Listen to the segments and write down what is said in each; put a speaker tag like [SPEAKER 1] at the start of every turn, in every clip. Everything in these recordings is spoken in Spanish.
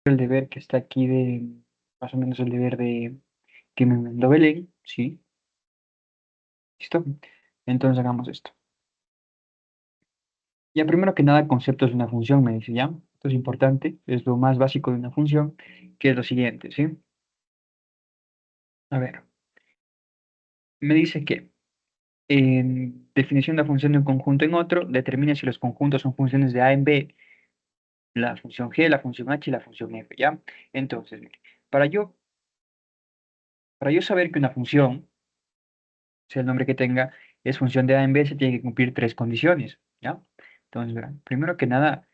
[SPEAKER 1] el deber que está aquí de, más o menos el deber de que me mandó Belén, ¿sí? ¿Listo? Entonces hagamos esto. Ya primero que nada, conceptos de una función, me dice, ¿ya? Esto es importante, es lo más básico de una función, que es lo siguiente, ¿sí? A ver, me dice que en definición de la función de un conjunto en otro, determina si los conjuntos son funciones de A en B, la función G, la función H y la función F, ¿ya? Entonces, mire, para yo, para yo saber que una función, sea el nombre que tenga, es función de A en B, se tiene que cumplir tres condiciones, ¿ya? Entonces, verán, primero que nada,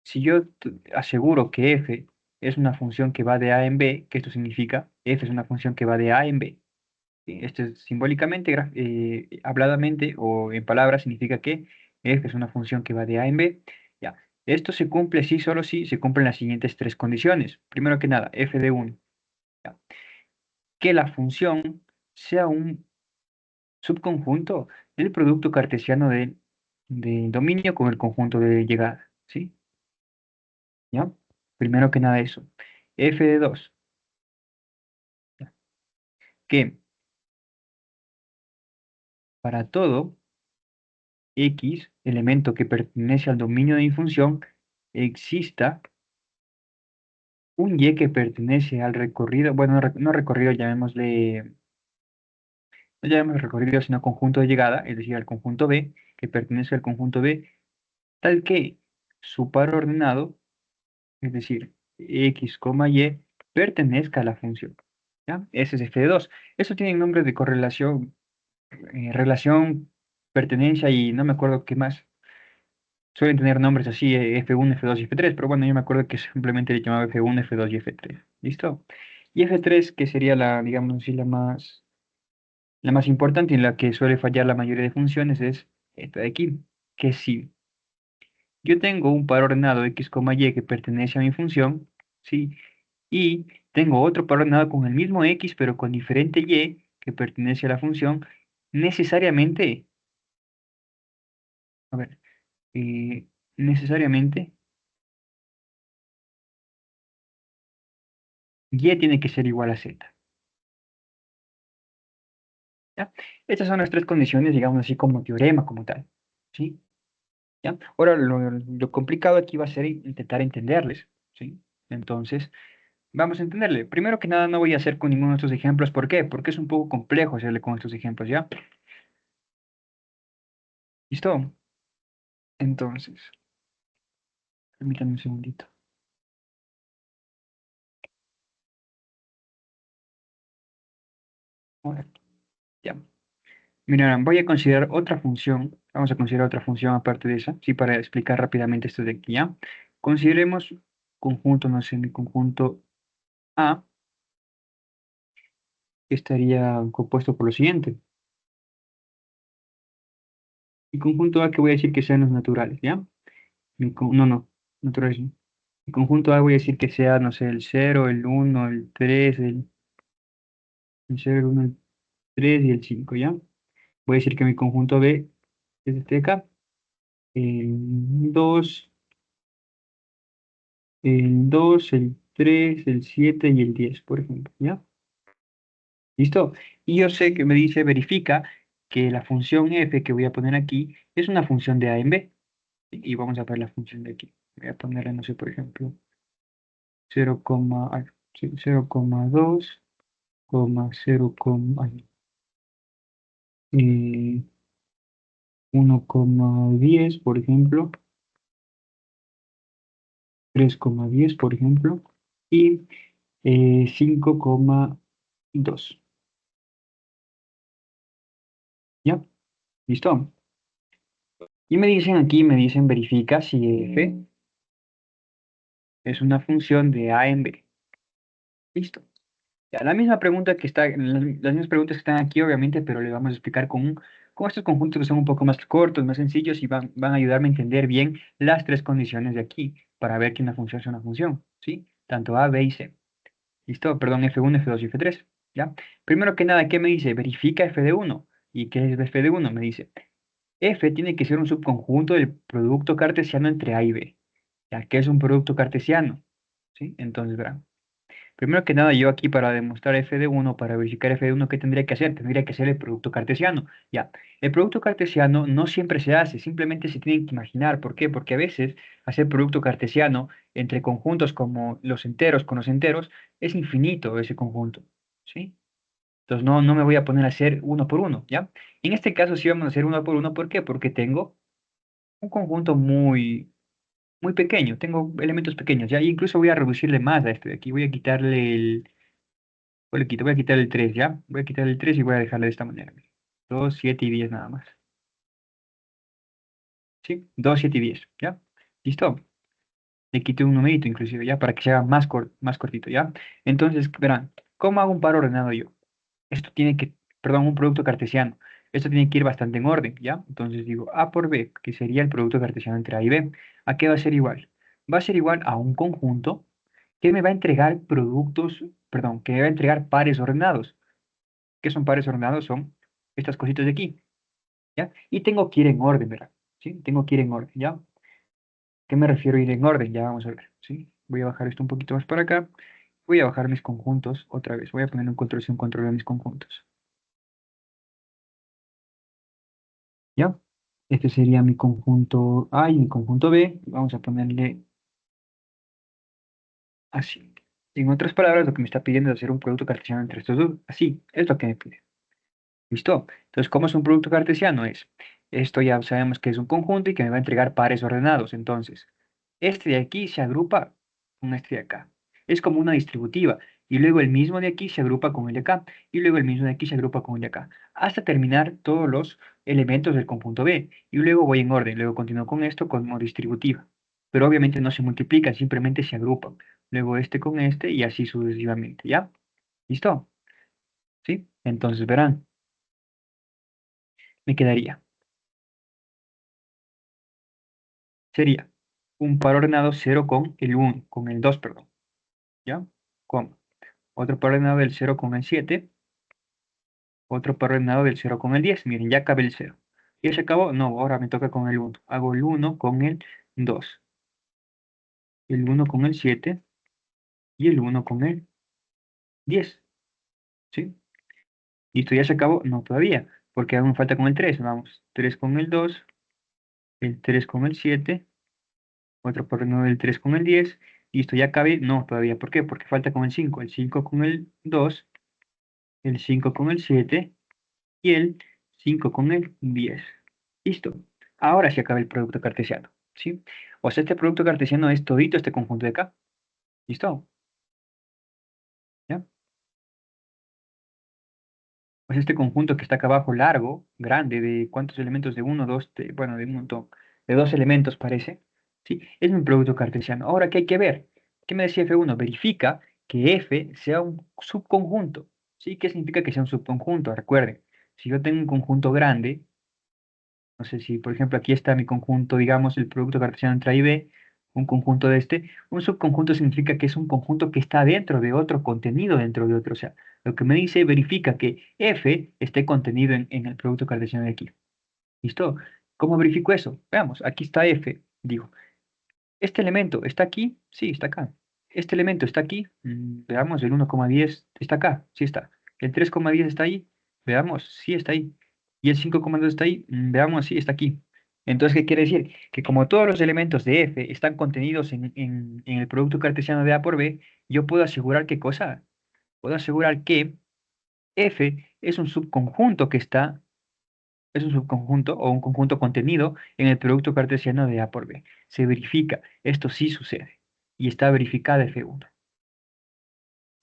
[SPEAKER 1] si yo aseguro que f es una función que va de A en B, que esto significa f es una función que va de A en B. ¿Sí? Esto es simbólicamente, habladamente o en palabras significa que f es una función que va de A en B. Ya. Esto se cumple si solo si se cumplen las siguientes tres condiciones. Primero que nada, f de 1. ¿Ya? Que la función sea un subconjunto del producto cartesiano del dominio con el conjunto de llegada. ¿Sí? ¿Ya? Primero que nada eso. F de 2, que para todo X elemento que pertenece al dominio de mi función, exista un Y que pertenece al recorrido, bueno, no recorrido, llamémosle, no llamemos recorrido, sino conjunto de llegada, es decir, al conjunto B, que pertenece al conjunto B, tal que su par ordenado, es decir, X, Y, pertenezca a la función. ¿Ya? Ese es f de 2. Eso tiene nombre de correlación, relación, pertenencia y no me acuerdo qué más. Suelen tener nombres así, F1, F2 y F3, pero bueno, yo me acuerdo que simplemente le llamaba F1, F2 y F3. ¿Listo? Y F3, que sería la, digamos así, la más importante y en la que suele fallar la mayoría de funciones, es esta de aquí, que si yo tengo un par ordenado X, Y que pertenece a mi función, ¿sí? Y tengo otro par ordenado con el mismo X, pero con diferente Y que pertenece a la función, necesariamente, a ver, necesariamente Y tiene que ser igual a Z. ¿Ya? Estas son las tres condiciones, digamos así, como teorema, como tal. ¿Sí? ¿Ya? Ahora, lo complicado aquí va a ser intentar entenderles. ¿Sí? Entonces, vamos a entenderle. Primero que nada, no voy a hacer con ninguno de estos ejemplos. ¿Por qué? Porque es un poco complejo hacerle con estos ejemplos, ¿ya? ¿Listo? Entonces, permítanme un segundito. Ahora, ya. Miren, voy a considerar otra función. Vamos a considerar otra función aparte de esa, sí, para explicar rápidamente esto de aquí, ¿ya? Consideremos conjunto, no sé, mi conjunto A, que estaría compuesto por lo siguiente. Mi conjunto A que voy a decir que sean los naturales, ¿ya? No, no, naturales no. Mi conjunto A voy a decir que sea, no sé, el cero, el uno, el 3, el 0, el 1, el 3 y el 5, ¿ya? Voy a decir que mi conjunto B es este de acá. El 2, el 3, el 7 y el 10, por ejemplo, ¿ya? ¿Listo? Y yo sé que me dice, verifica que la función f que voy a poner aquí es una función de A en B. Y vamos a ver la función de aquí. Voy a ponerle, no sé, por ejemplo, 0,2, 1,10, por ejemplo, 3,10, por ejemplo, y 5,2. ¿Ya? ¿Listo? Y me dicen aquí, me dicen verifica si f es una función de A en B. ¿Listo? Ya, la misma pregunta que está, las mismas preguntas que están aquí, obviamente, pero le vamos a explicar con estos conjuntos que son un poco más cortos, más sencillos y van a ayudarme a entender bien las tres condiciones de aquí para ver que una función es una función, ¿sí? Tanto A, B y C. ¿Listo? Perdón, F1, F2 y F3, ¿ya? Primero que nada, ¿qué me dice? Verifica F de 1. ¿Y qué es F de 1? Me dice, F tiene que ser un subconjunto del producto cartesiano entre A y B. ¿Ya? ¿Qué es un producto cartesiano? ¿sí? Entonces, verán. Primero que nada, yo aquí para demostrar f de uno, para verificar f de uno, ¿qué tendría que hacer? Tendría que hacer el producto cartesiano. Ya, el producto cartesiano no siempre se hace, simplemente se tiene que imaginar. ¿Por qué? Porque a veces hacer producto cartesiano entre conjuntos como los enteros con los enteros es infinito ese conjunto, ¿sí? Entonces no me voy a poner a hacer uno por uno, ¿ya? En este caso sí vamos a hacer uno por uno, ¿por qué? Porque tengo un conjunto muy pequeño, tengo elementos pequeños, ¿ya? Y incluso voy a reducirle más a este de aquí, voy a quitarle el voy a quitar el 3, ¿ya? Voy a quitar el 3 y voy a dejarle de esta manera. 2, 7 y 10 nada más. ¿Sí? 2, 7 y 10, ¿ya? ¿Listo? Le quité un numerito inclusive, ¿ya? Para que se haga más cortito, ¿ya? Entonces, verán, ¿cómo hago un par ordenado yo? Esto tiene que, perdón, un producto cartesiano. Esto tiene que ir bastante en orden, ¿ya? Entonces digo A por B, que sería el producto cartesiano entre A y B. ¿A qué va a ser igual? Va a ser igual a un conjunto que me va a entregar productos, perdón, que me va a entregar pares ordenados. ¿Qué son pares ordenados? Son estas cositas de aquí, ¿ya? Y tengo que ir en orden, ¿verdad? ¿Sí? Tengo que ir en orden, ¿ya? ¿Qué me refiero a ir en orden? Ya vamos a ver, ¿sí? Voy a bajar esto un poquito más para acá. Voy a bajar mis conjuntos otra vez. Voy a poner un control C, un control de mis conjuntos, ¿ya? Este sería mi conjunto A y mi conjunto B. Vamos a ponerle así. En otras palabras, lo que me está pidiendo es hacer un producto cartesiano entre estos dos. Así, es lo que me pide. ¿Listo? Entonces, ¿cómo es un producto cartesiano? Esto ya sabemos que es un conjunto y que me va a entregar pares ordenados. Entonces, este de aquí se agrupa con este de acá. Es como una distributiva. Y luego el mismo de aquí se agrupa con el de acá. Y luego el mismo de aquí se agrupa con el de acá. Hasta terminar todos los elementos del conjunto B. Y luego voy en orden. Luego continúo con esto como distributiva. Pero obviamente no se multiplican, simplemente se agrupan. Luego este con este y así sucesivamente. ¿Ya? ¿Listo? ¿Sí? Entonces verán, me quedaría. Sería un par ordenado 0 con el 1, con el 2 perdón, ¿ya? Coma. Otro par ordenado del 0 con el 7, otro par ordenado del 0 con el 10. Miren, ya acabé el 0. ¿Y se acabó? No, ahora me toca con el 1. Hago el 1 con el 2, el 1 con el 7 y el 1 con el 10, ¿sí? ¿Listo? ¿Ya se acabó? No, todavía, porque aún me falta con el 3. Vamos, 3 con el 2, el 3 con el 7, otro par ordenado del 3 con el 10. ¿Listo? ¿Ya acabé? No, todavía. ¿Por qué? Porque falta con el 5 con el 2, el 5 con el 7 y el 5 con el 10. Listo. Ahora se acaba el producto cartesiano, ¿sí? O sea, este producto cartesiano es todito este conjunto de acá. ¿Listo? ¿Ya? Pues este conjunto que está acá abajo, largo, grande, de cuántos elementos, de uno, dos, bueno, de un montón, de dos elementos parece, ¿sí? Es mi producto cartesiano. Ahora, ¿qué hay que ver? ¿Qué me decía F1? Verifica que F sea un subconjunto, ¿sí? ¿Qué significa que sea un subconjunto? Recuerden, si yo tengo un conjunto grande, no sé si, por ejemplo, aquí está mi conjunto, digamos, el producto cartesiano entre A y B, un conjunto de este. Un subconjunto significa que es un conjunto que está dentro de otro contenido dentro de otro. O sea, lo que me dice verifica que F esté contenido en el producto cartesiano de aquí. ¿Listo? ¿Cómo verifico eso? Veamos, aquí está F. Digo, ¿este elemento está aquí? Sí, está acá. ¿Este elemento está aquí? Veamos, el 1,10 está acá. Sí está. ¿El 3,10 está ahí? Veamos, sí está ahí. ¿Y el 5,2 está ahí? Veamos, sí está aquí. Entonces, ¿qué quiere decir? Que como todos los elementos de F están contenidos en el producto cartesiano de A por B, yo puedo asegurar qué cosa. Puedo asegurar que F es un subconjunto o un conjunto contenido en el producto cartesiano de A por B. Se verifica, esto sí sucede y está verificada F1.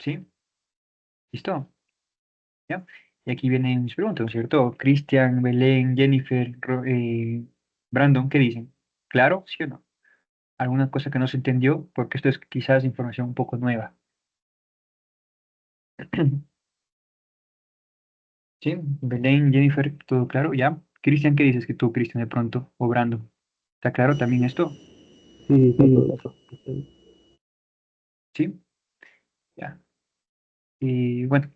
[SPEAKER 1] ¿Sí? ¿Listo? ¿Ya? Y aquí vienen mis preguntas, ¿no es cierto? Cristian, Belén, Jennifer, Brandon, ¿qué dicen? ¿Claro? ¿Sí o no? ¿Alguna cosa que no se entendió? Porque esto es quizás información un poco nueva. ¿Sí? Belén, Jennifer, ¿todo claro? ¿Ya? Cristian, ¿qué dices que tú, Cristian, de pronto? ¿O Brandon? ¿Está claro también esto?
[SPEAKER 2] Sí, está
[SPEAKER 1] Sí.
[SPEAKER 2] todo.
[SPEAKER 1] ¿Sí? Ya. Y bueno.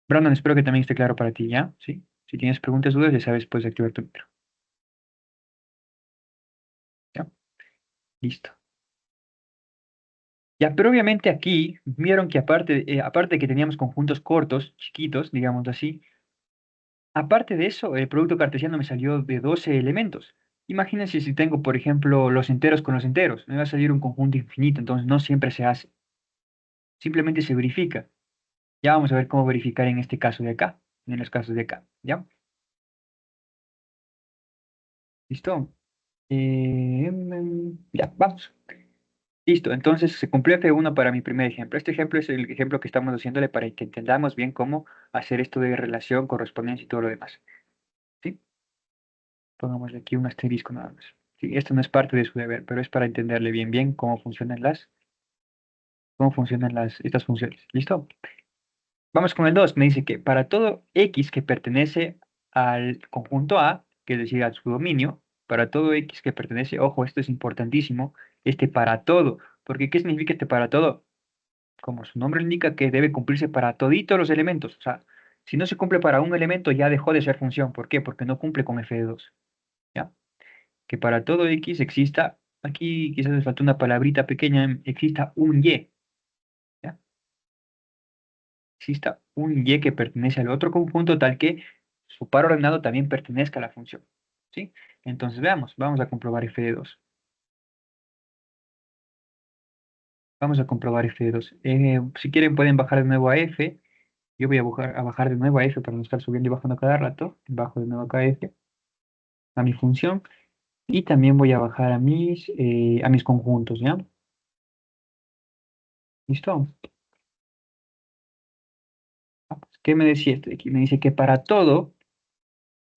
[SPEAKER 1] Brandon, espero que también esté claro para ti, ¿ya? ¿Sí? Si tienes preguntas, dudas, ya sabes, puedes activar tu micro. ¿Ya? Listo. Ya, pero obviamente aquí vieron que aparte de que teníamos conjuntos cortos, chiquitos, digamos así, aparte de eso, el producto cartesiano me salió de 12 elementos. Imagínense si tengo, por ejemplo, los enteros con los enteros. Me va a salir un conjunto infinito, entonces no siempre se hace. Simplemente se verifica. Ya vamos a ver cómo verificar en este caso de acá, en los casos de acá. ¿Ya? ¿Listo? Ya, vamos. Listo, entonces se cumplió F1 para mi primer ejemplo. Este ejemplo es el ejemplo que estamos haciéndole para que entendamos bien cómo hacer esto de relación, correspondencia y todo lo demás. ¿Sí? Pongámosle aquí un asterisco nada más. Sí, esto no es parte de su deber, pero es para entenderle bien cómo funcionan estas funciones. ¿Listo? Vamos con el 2. Me dice que para todo X que pertenece al conjunto A, que es decir, a su dominio, para todo X que pertenece, ojo, esto es importantísimo, este para todo. Porque ¿qué significa este para todo? Como su nombre indica, que debe cumplirse para toditos los elementos. O sea, si no se cumple para un elemento, ya dejó de ser función. ¿Por qué? Porque no cumple con f de 2. ¿Ya? Que para todo X exista, aquí quizás les falta una palabrita pequeña, exista un Y. ¿Ya? Exista un Y que pertenece al otro conjunto tal que su par ordenado también pertenezca a la función. ¿Sí? Entonces veamos, vamos a comprobar f de 2. Vamos a comprobar f de 2. Si quieren pueden bajar de nuevo a f. Yo voy a bajar de nuevo a f para no estar subiendo y bajando cada rato. Bajo de nuevo acá a f, a mi función. Y también voy a bajar a mis conjuntos, ¿ya? ¿Listo? ¿Qué me decía esto de aquí? Me dice que para todo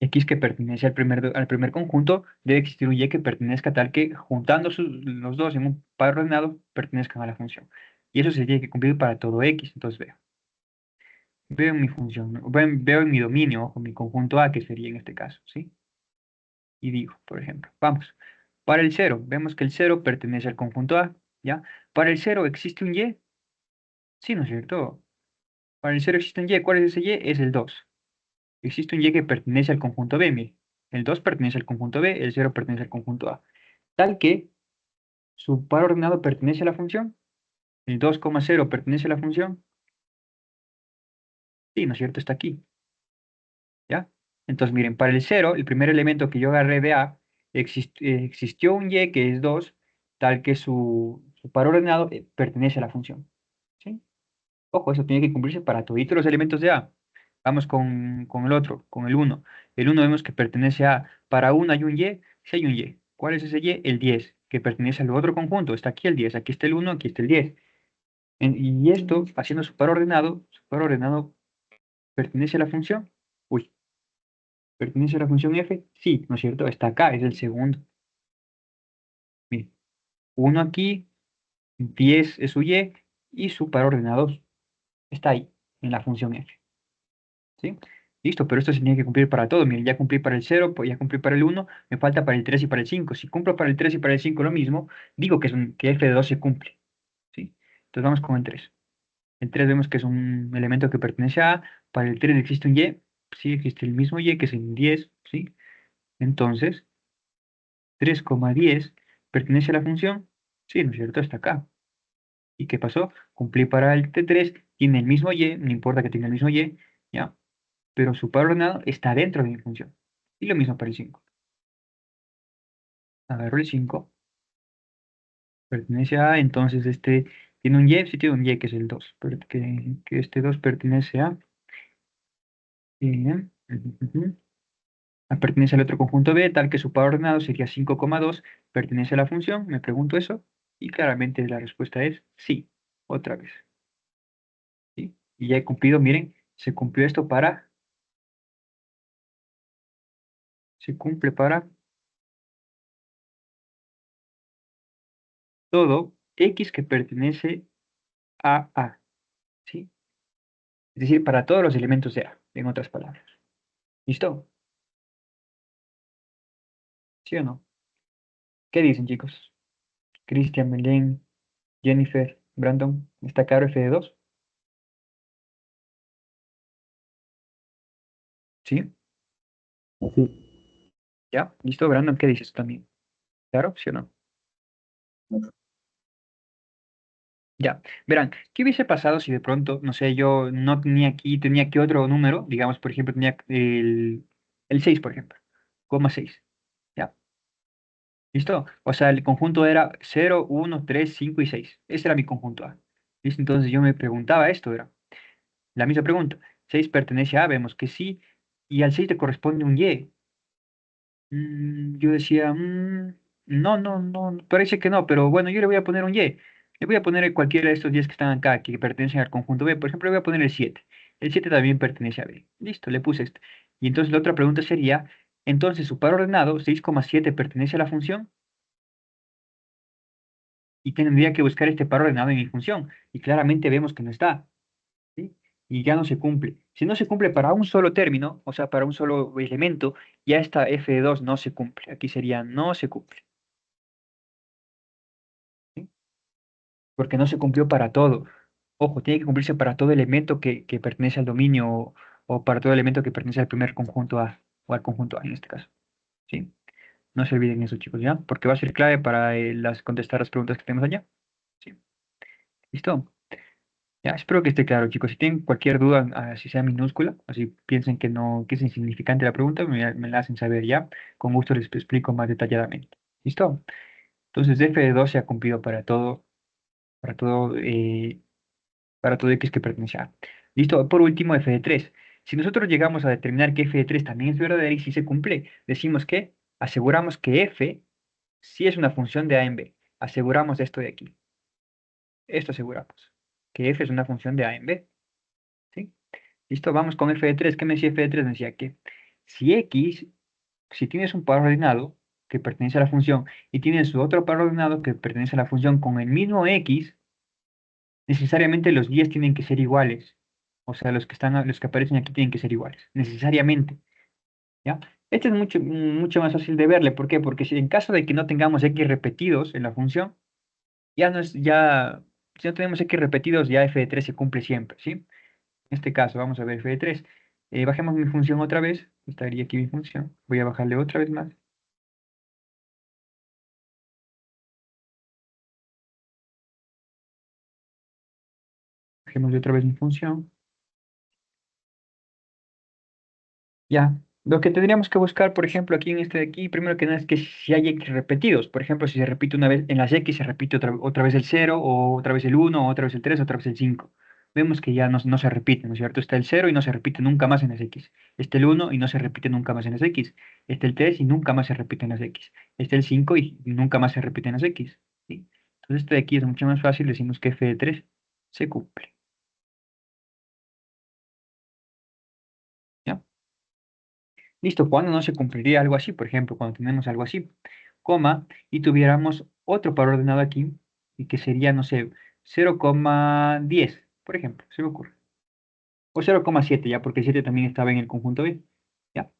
[SPEAKER 1] X que pertenece al primer conjunto, debe existir un Y que pertenezca tal que, juntando los dos en un par ordenado, pertenezcan a la función. Y eso se tiene que cumplir para todo X. Entonces veo en mi función, ¿no? Veo en mi dominio, o mi conjunto A, que sería en este caso, ¿sí? Y digo, por ejemplo, vamos, para el cero, vemos que el cero pertenece al conjunto A, ¿ya? Para el cero existe un Y, sí, ¿no es cierto? Para el cero existe un Y, ¿cuál es ese Y? Es el 2. Existe un Y que pertenece al conjunto B, mire. El 2 pertenece al conjunto B, el cero pertenece al conjunto A. Tal que su par ordenado pertenece a la función. El 2,0 pertenece a la función. Sí, ¿no es cierto? Está aquí, ¿ya? Entonces, miren, para el cero, el primer elemento que yo agarré de A, existió un Y que es 2, tal que su par ordenado pertenece a la función. ¿Sí? Ojo, eso tiene que cumplirse para todos los elementos de A. Vamos con el otro, con el uno. El uno vemos que pertenece a, para uno hay un Y, si hay un Y. ¿Cuál es ese Y? El 10, que pertenece al otro conjunto. Está aquí el 10, aquí está el uno, aquí está el 10. Y esto, haciendo su par ordenado pertenece a la función. Uy, ¿pertenece a la función f? Sí, ¿no es cierto? Está acá, es el segundo. Mire, uno aquí, 10 es su y su par ordenado está ahí, en la función f. ¿Sí? Listo, pero esto se tiene que cumplir para todo. Miren, ya cumplí para el cero, pues ya cumplí para el uno, me falta para el 3 y para el 5. Si cumplo para el 3 y para el 5 lo mismo, digo que f de 2 se cumple. ¿Sí? Entonces vamos con el 3. El 3 vemos que es un elemento que pertenece a A. Para el 3 existe un Y. Sí, existe el mismo Y, que es el 10. ¿Sí? Entonces, 3,10 pertenece a la función. Sí, ¿no es cierto? Está acá. ¿Y qué pasó? Cumplí para el T3, tiene el mismo Y, no importa que tenga el mismo Y, ¿ya? Pero su par ordenado está dentro de mi función. Y lo mismo para el 5. Agarro el 5, pertenece a, entonces este tiene un Y, sí tiene un Y que es el 2, pero que este 2 pertenece a, ujú, pertenece al otro conjunto B, tal que su par ordenado sería 5,2, pertenece a la función, me pregunto eso, y claramente la respuesta es sí, otra vez, ¿sí? Y ya he cumplido, miren, se cumplió esto se cumple para todo X que pertenece a A, ¿sí? Es decir, para todos los elementos de A, en otras palabras. ¿Listo? ¿Sí o no? ¿Qué dicen, chicos? Cristian, Belén, Jennifer, Brandon, ¿está claro f de 2? ¿Sí?
[SPEAKER 2] Sí.
[SPEAKER 1] ¿Ya? ¿Listo, Brandon? ¿Qué dices tú también? ¿Claro? ¿Sí o no? Ya, verán, ¿qué hubiese pasado si de pronto, no sé, yo no tenía aquí otro número, digamos, por ejemplo, tenía el 6 por ejemplo, coma 6, ¿ya? ¿Listo? O sea, el conjunto era 0, 1, 3, 5 y 6. Ese era mi conjunto A. ¿Listo? Entonces yo me preguntaba esto, era la misma pregunta. 6 pertenece a A, vemos que sí, y al 6 le corresponde un Y. Yo decía, no, no, no, parece que no, pero bueno, yo le voy a poner un Y. Le voy a poner cualquiera de estos 10 que están acá, que pertenecen al conjunto B. Por ejemplo, le voy a poner el 7. El 7 también pertenece a B. Listo, le puse este. Y entonces la otra pregunta sería, entonces su par ordenado, 6,7 pertenece a la función, y tendría que buscar este par ordenado en mi función. Y claramente vemos que no está, ¿sí? Y ya no se cumple. Si no se cumple para un solo término, o sea, para un solo elemento, ya esta f de 2 no se cumple. Aquí sería no se cumple, ¿sí? Porque no se cumplió para todo. Ojo, tiene que cumplirse para todo elemento que pertenece al dominio o para todo elemento que pertenece al primer conjunto A o al conjunto A en este caso, ¿sí? No se olviden eso, chicos, ¿ya? Porque va a ser clave para contestar las preguntas que tenemos allá. ¿Sí? ¿Listo? Ya, espero que esté claro, chicos. Si tienen cualquier duda, si sea minúscula, o si piensen que no, que es insignificante la pregunta, me la hacen saber ya. Con gusto les explico más detalladamente. ¿Listo? Entonces, f de 2 se ha cumplido para todo, para todo x que pertenece a A. ¿Listo? Por último, f de 3. Si nosotros llegamos a determinar que f de 3 también es verdadera y si se cumple, decimos que aseguramos que f sí es una función de A en B. Aseguramos esto de aquí. Esto aseguramos. Que f es una función de A en B. ¿Sí? Listo, vamos con f de 3. ¿Qué me decía f de 3? Me decía que si x, si tienes un par ordenado que pertenece a la función y tienes otro par ordenado que pertenece a la función con el mismo x, necesariamente los 10 tienen que ser iguales. O sea, los que aparecen aquí tienen que ser iguales, necesariamente. ¿Ya? Este es mucho más fácil de verle. ¿Por qué? Porque si en caso de que no tengamos x repetidos en la función, ya no es, ya, si no tenemos x repetidos, ya f de 3 se cumple siempre, ¿sí? En este caso, vamos a ver f de 3. Bajemos mi función otra vez. Estaría aquí mi función. Voy a bajarle otra vez más. Bajemos otra vez mi función. Ya. Lo que tendríamos que buscar, por ejemplo, aquí en este de aquí, primero que nada es que si hay x repetidos. Por ejemplo, si se repite una vez en las x, se repite otra vez el 0, o otra vez el 1, o otra vez el 3, otra vez el 5. Vemos que ya no se repite, ¿no es cierto? Está el 0 y no se repite nunca más en las x. Está el 1 y no se repite nunca más en las x. Está el 3 y nunca más se repite en las x. Está el 5 y nunca más se repite en las x. ¿Sí? Entonces, este de aquí es mucho más fácil. Decimos que f de 3 se cumple. ¿Ya? Listo, ¿cuándo no se cumpliría algo así? Por ejemplo, cuando tenemos algo así, coma, y tuviéramos otro par ordenado aquí, y que sería, no sé, 0,10, por ejemplo, se me ocurre. O 0,7 ya, porque el 7 también estaba en el conjunto B. ¿Ya?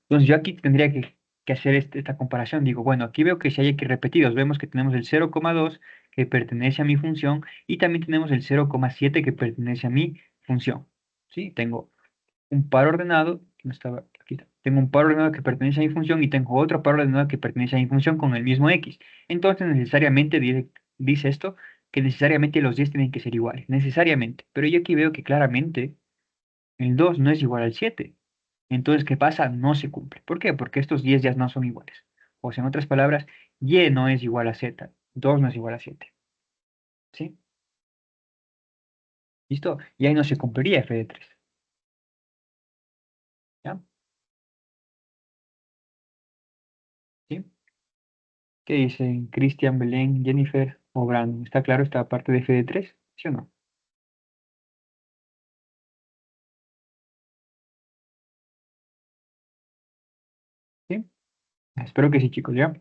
[SPEAKER 1] Entonces yo aquí tendría que hacer esta comparación. Digo, bueno, aquí veo que si hay X repetidos, vemos que tenemos el 0,2 que pertenece a mi función, y también tenemos el 0,7 que pertenece a mi función. ¿Sí? Tengo un par ordenado, que no estaba aquí está. Tengo un par ordenado que pertenece a mi función y tengo otro par ordenado que pertenece a mi función con el mismo x. Entonces, necesariamente dice esto que necesariamente los 10 tienen que ser iguales, necesariamente. Pero yo aquí veo que claramente el 2 no es igual al 7. Entonces, ¿qué pasa? No se cumple. ¿Por qué? Porque estos 10 ya no son iguales. O sea, en otras palabras, y no es igual a z, 2 no es igual a 7. ¿Sí? ¿Listo? Y ahí no se cumpliría f de 3. ¿Ya? ¿Sí? ¿Qué dicen Cristian, Belén, Jennifer o Brandon? ¿Está claro esta parte de FD3? ¿Sí o no? ¿Sí? Espero que sí, chicos, ¿ya?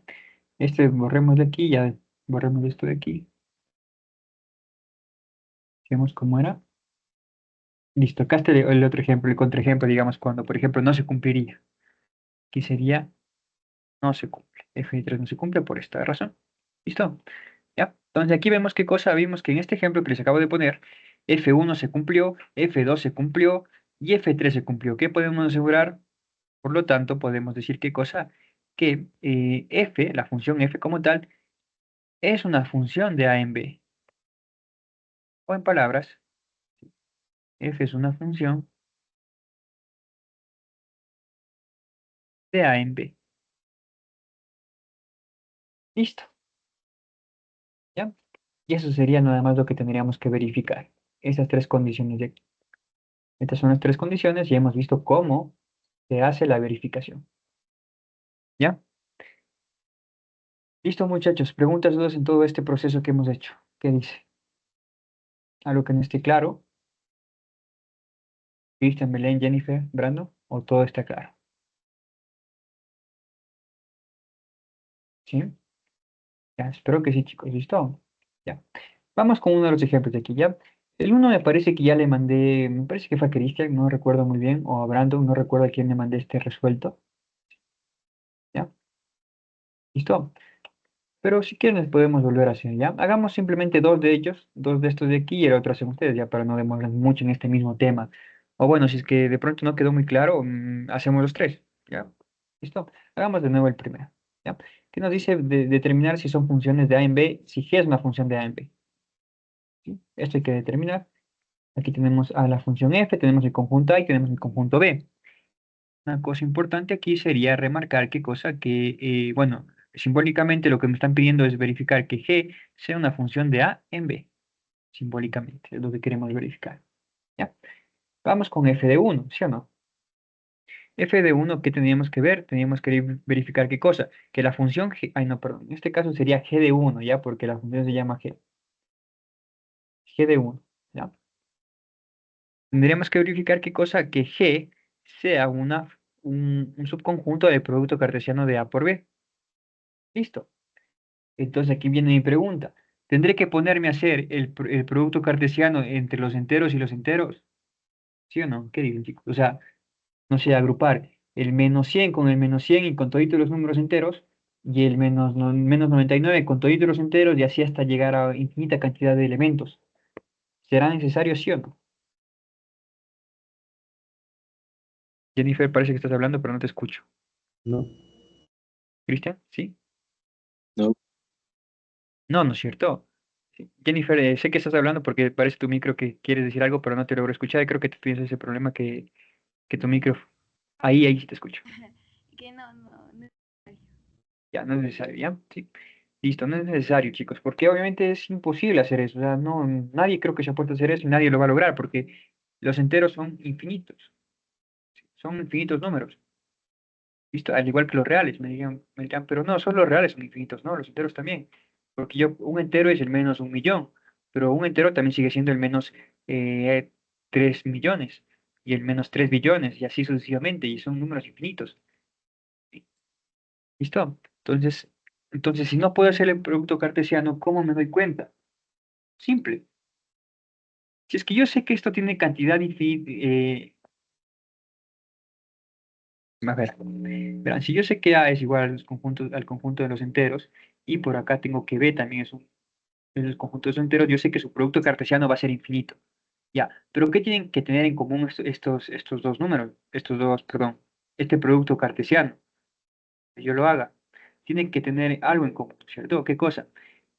[SPEAKER 1] Este borremos de aquí, ya borremos esto de aquí. Vemos cómo era. Listo, acá está el otro ejemplo, el contraejemplo, digamos, cuando, por ejemplo, no se cumpliría. Aquí sería, no se cumple. FD3 no se cumple por esta razón. ¿Listo? ¿Ya? Entonces aquí vemos qué cosa, vimos que en este ejemplo que les acabo de poner, F1 se cumplió, F2 se cumplió y F3 se cumplió. ¿Qué podemos asegurar? Por lo tanto, podemos decir qué cosa, que f, la función f como tal, es una función de a en b. O en palabras, f es una función de A en B. Listo, ¿ya? Y eso sería nada más lo que tendríamos que verificar. Esas tres condiciones de aquí. Estas son las tres condiciones y hemos visto cómo se hace la verificación. ¿Ya? Listo, muchachos. Preguntas, dudas en todo este proceso que hemos hecho. ¿Qué dice? ¿Algo que no esté claro? Cristian, Belén, Jennifer, Brando, ¿o todo está claro? ¿Sí? Ya, espero que sí, chicos. ¿Listo? Ya. Vamos con uno de los ejemplos de aquí, ¿ya? El uno me parece que ya le mandé, me parece que fue a Cristian, no recuerdo muy bien, o a Brandon, no recuerdo a quién le mandé este resuelto, ¿ya? ¿Listo? Pero si quieren podemos volver a hacer, ¿ya? Hagamos simplemente dos de ellos, dos de estos de aquí y el otro hacen ustedes, ya para no demorar mucho en este mismo tema. O bueno, si es que de pronto no quedó muy claro, hacemos los tres, ¿ya? ¿Listo? Hagamos de nuevo el primero, ¿ya? ¿Qué nos dice de determinar si son funciones de A en B, si G es una función de A en B? ¿Sí? Esto hay que determinar. Aquí tenemos a la función f, tenemos el conjunto A y tenemos el conjunto B. Una cosa importante aquí sería remarcar qué cosa que, bueno, simbólicamente lo que me están pidiendo es verificar que g sea una función de A en B. Simbólicamente, es lo que queremos verificar. ¿Ya? Vamos con f de 1, ¿sí o no? F de 1, ¿qué teníamos que ver? Teníamos que verificar qué cosa. Que la función g, ay no, perdón, en este caso sería g de 1, ¿ya? Porque la función se llama g de 1, ¿ya? Tendríamos que verificar qué cosa, que G sea un subconjunto del producto cartesiano de A por B. Listo. Entonces aquí viene mi pregunta. ¿Tendré que ponerme a hacer el producto cartesiano entre los enteros y los enteros? ¿Sí o no? ¿Qué dicen, chicos? O sea, no sé, agrupar el menos 100 con el menos 100 y con todos los números enteros, y el menos, menos 99 con todos los enteros, y así hasta llegar a infinita cantidad de elementos. ¿Será necesario, sí o no? Jennifer, parece que estás hablando, pero no te escucho.
[SPEAKER 2] No,
[SPEAKER 1] ¿Cristian? ¿Sí?
[SPEAKER 2] no,
[SPEAKER 1] No, no es cierto. Sí. Jennifer, sé que estás hablando porque parece tu micro que quieres decir algo, pero no te logro escuchar. Y creo que tú tienes ese problema que tu micro. Ahí sí te escucho.
[SPEAKER 3] Que no es necesario.
[SPEAKER 1] Ya, no es necesario, ¿ya? Sí. Listo, no es necesario, chicos, porque obviamente es imposible hacer eso. O sea, no, nadie creo que se ha puesto a hacer eso y nadie lo va a lograr porque los enteros son infinitos. Son infinitos números. ¿Listo? Al igual que los reales, me dirán, pero no, solo los reales son infinitos, no, los enteros también. Porque un entero es el menos 1.000.000, pero un entero también sigue siendo el menos 3 millones, y el menos 3 billones, y así sucesivamente, y son números infinitos. ¿Sí? ¿Listo? Entonces, si no puedo hacer el producto cartesiano, ¿cómo me doy cuenta? Simple. Si es que yo sé que esto tiene cantidad infinita, a ver, verán, si yo sé que A es igual al conjunto de los enteros, y por acá tengo que B también es el conjunto de los enteros, yo sé que su producto cartesiano va a ser infinito. Ya, pero ¿qué tienen que tener en común estos dos números? Perdón, este producto cartesiano, que yo lo haga. Tienen que tener algo en común, ¿cierto? ¿Qué cosa?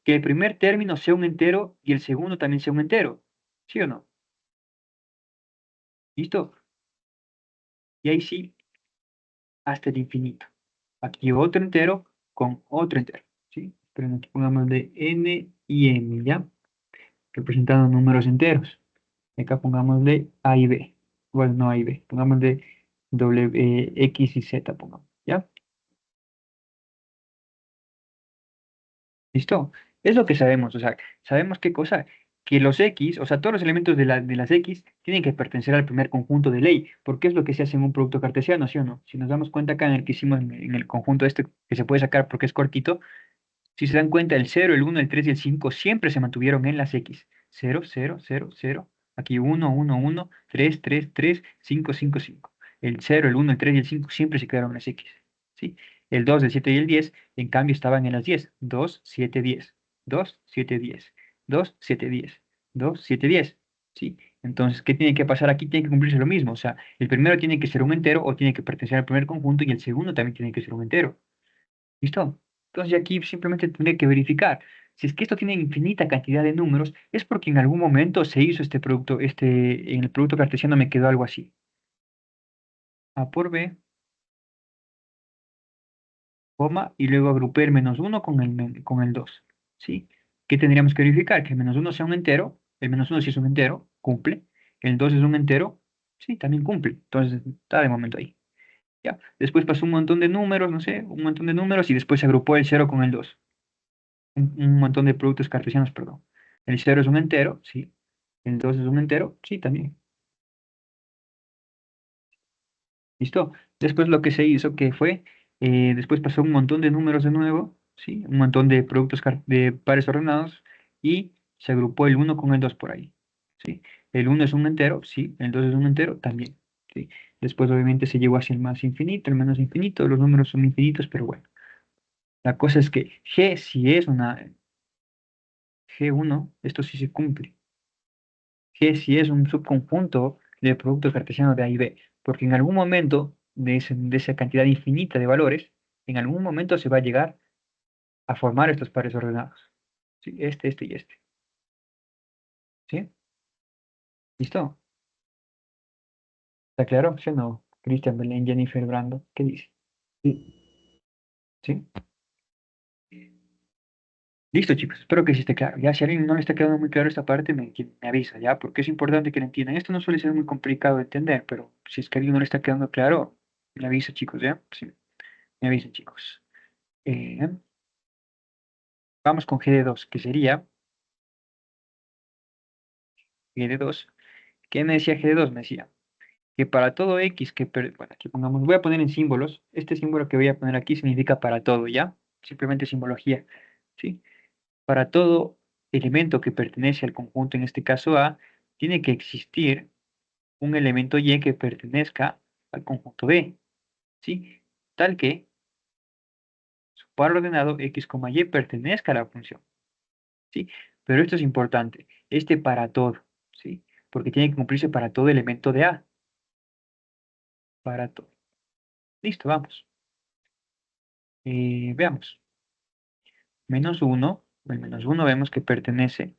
[SPEAKER 1] Que el primer término sea un entero y el segundo también sea un entero. ¿Sí o no? ¿Listo? Y ahí sí, hasta el infinito. Aquí otro entero con otro entero. ¿Sí? Pero aquí pongamos de n y m, ¿ya? Representando números enteros. Y acá pongámosle A y B. Bueno, no A y B. Pongámosle X y Z, pongamos. ¿Ya? ¿Listo? Es lo que sabemos. O sea, sabemos qué cosa. Que los X, o sea, todos los elementos de las X tienen que pertenecer al primer conjunto de ley, porque es lo que se hace en un producto cartesiano, ¿sí o no? Si nos damos cuenta acá en el que hicimos en el conjunto este, que se puede sacar porque es cortito, si se dan cuenta, el cero, el uno, el 3 y el 5 siempre se mantuvieron en las X. Cero, cero, cero, cero. Aquí uno, uno, uno, 3, 3, 3, 5, 5, 5. El cero, el uno, el 3 y el 5 siempre se quedaron en las X. ¿Sí? El 2, el 7 y el 10, en cambio, estaban en las 10. 2, 7, 10. 2, 7, 10. 2, 7, 10. 2, 7, 10. ¿Sí? Entonces, ¿qué tiene que pasar aquí? Tiene que cumplirse lo mismo. O sea, el primero tiene que ser un entero o tiene que pertenecer al primer conjunto y el segundo también tiene que ser un entero. ¿Listo? Entonces aquí simplemente tendría que verificar. Si es que esto tiene infinita cantidad de números, es porque en algún momento se hizo este producto, en el producto cartesiano me quedó algo así. A por B, coma, y luego agrupé el -1 con el 2. ¿Sí? ¿Qué tendríamos que verificar? Que el -1 sea un entero. El -1 si es un entero, cumple. El 2 es un entero, sí, también cumple. Entonces, está de momento ahí. ¿Ya? Después pasó un montón de números, no sé, un montón de números, y después se agrupó el 0 con el 2. Un montón de productos cartesianos, perdón. El 0 es un entero, sí. El 2 es un entero, sí, también. ¿Listo? Después lo que se hizo, que fue, después pasó un montón de números de nuevo, ¿sí? Un montón de productos de pares ordenados y se agrupó el uno con el 2 por ahí, ¿sí? El uno es un entero, sí. El 2 es un entero, también, ¿sí? Después obviamente se llegó hacia el más infinito, el menos infinito, los números son infinitos, pero bueno. La cosa es que G si es una G1, esto sí se cumple. G si es un subconjunto de producto cartesiano de A y B, porque en algún momento de esa cantidad infinita de valores, en algún momento se va a llegar a formar estos pares ordenados. ¿Sí? Este y este. ¿Sí? ¿Listo? ¿Está claro? ¿Sí o no? Cristian, Belén, Jennifer, Brando, ¿qué dice?
[SPEAKER 2] Sí.
[SPEAKER 1] ¿Sí? Listo, chicos, espero que sí esté claro. Ya, si a alguien no le está quedando muy claro esta parte, me avisa, ¿ya? Porque es importante que lo entiendan. Esto no suele ser muy complicado de entender, pero si es que a alguien no le está quedando claro, me avisa, chicos, ¿ya? Sí, me avisen, chicos. Eh, Vamos con G de 2, que sería G de 2. ¿Qué me decía G de 2? Me decía que para todo X bueno, aquí pongamos, voy a poner en símbolos. Este símbolo que voy a poner aquí significa para todo, ¿ya? Simplemente simbología, ¿sí? Para todo elemento que pertenece al conjunto, en este caso A, tiene que existir un elemento Y que pertenezca al conjunto B, ¿sí? Tal que su par ordenado X, Y pertenezca a la función. ¿Sí? Pero esto es importante, este para todo, ¿sí? Porque tiene que cumplirse para todo elemento de A, para todo. Listo, vamos. Veamos. El menos uno vemos que pertenece,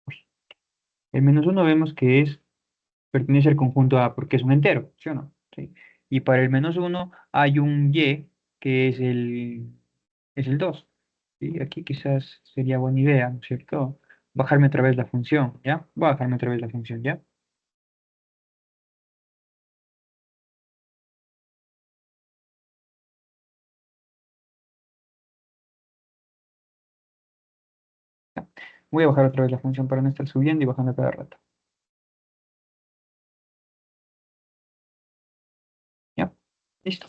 [SPEAKER 1] uy, el -1 vemos que pertenece al conjunto A porque es un entero, ¿sí o no? ¿Sí? Y para el -1 hay un Y que es el 2. ¿Sí? Aquí quizás sería buena idea, ¿no es cierto? Bajarme otra vez la función, ¿ya? Voy a bajarme otra vez la función, ¿ya? Voy a bajar otra vez la función para no estar subiendo y bajando cada rato. ¿Ya? Listo.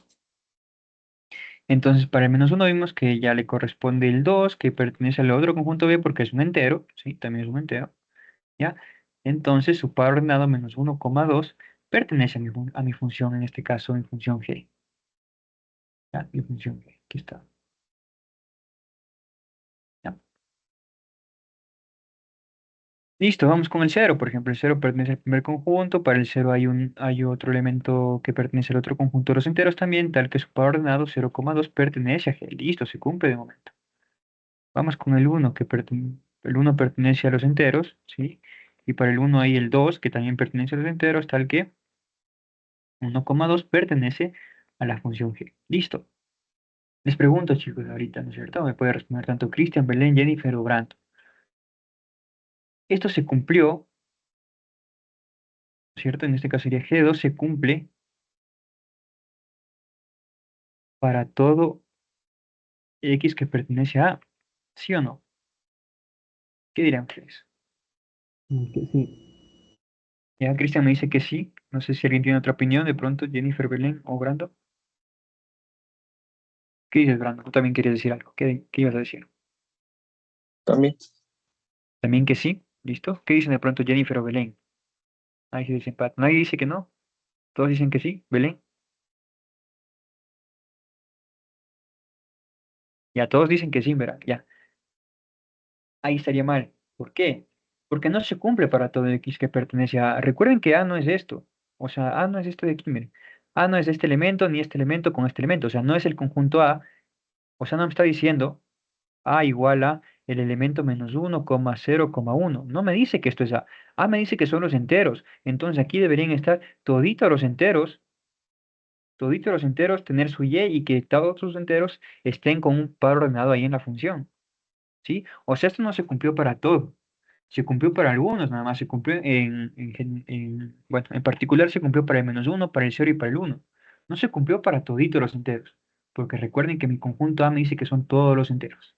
[SPEAKER 1] Entonces, para el -1 vimos que ya le corresponde el 2 que pertenece al otro conjunto B porque es un entero, ¿sí? También es un entero, ¿ya? Entonces, su par ordenado -1,2 pertenece a mi función, en este caso, mi función G. ¿Ya? Mi función G. Aquí está. ¿Ya? Listo, vamos con el cero. Por ejemplo, el cero pertenece al primer conjunto. Para el cero hay otro elemento que pertenece al otro conjunto de los enteros también, tal que su par ordenado 0,2 pertenece a G. Listo, se cumple de momento. Vamos con el uno el uno pertenece a los enteros, ¿sí? Y para el uno hay el 2 que también pertenece a los enteros, tal que 1,2 pertenece a la función G. Listo. Les pregunto, chicos, ahorita, ¿no es cierto? Me puede responder tanto Cristian, Belén, Jennifer o Brandt. Esto se cumplió, ¿no es cierto? En este caso sería G2 se cumple para todo X que pertenece a A. ¿Sí o no? ¿Qué dirán ustedes?
[SPEAKER 2] Que sí.
[SPEAKER 1] Ya, Cristian me dice que sí. No sé si alguien tiene otra opinión. De pronto, Jennifer, Belén o Brando. ¿Qué dices, Brando? Tú también querías decir algo. ¿Qué ibas a decir?
[SPEAKER 2] También.
[SPEAKER 1] También que sí. ¿Listo? ¿Qué dicen de pronto Jennifer o Belén? Ahí se desempate. Nadie dice que no. Todos dicen que sí. Belén. Ya, todos dicen que sí, ¿verdad? Ya. Ahí estaría mal. ¿Por qué? Porque no se cumple para todo X que pertenece a A. Recuerden que A no es esto. O sea, A no es esto de aquí, miren. A no es este elemento ni este elemento con este elemento. O sea, no es el conjunto A. O sea, no me está diciendo A igual a el elemento menos 1,0,1. No me dice que esto es A. A me dice que son los enteros. Entonces aquí deberían estar toditos los enteros, tener su y que todos sus enteros estén con un par ordenado ahí en la función. ¿Sí? O sea, esto no se cumplió para todo. Se cumplió para algunos, nada más se cumplió bueno, en particular se cumplió para el menos 1, para el 0 y para el 1. No se cumplió para toditos los enteros, porque recuerden que mi conjunto A me dice que son todos los enteros.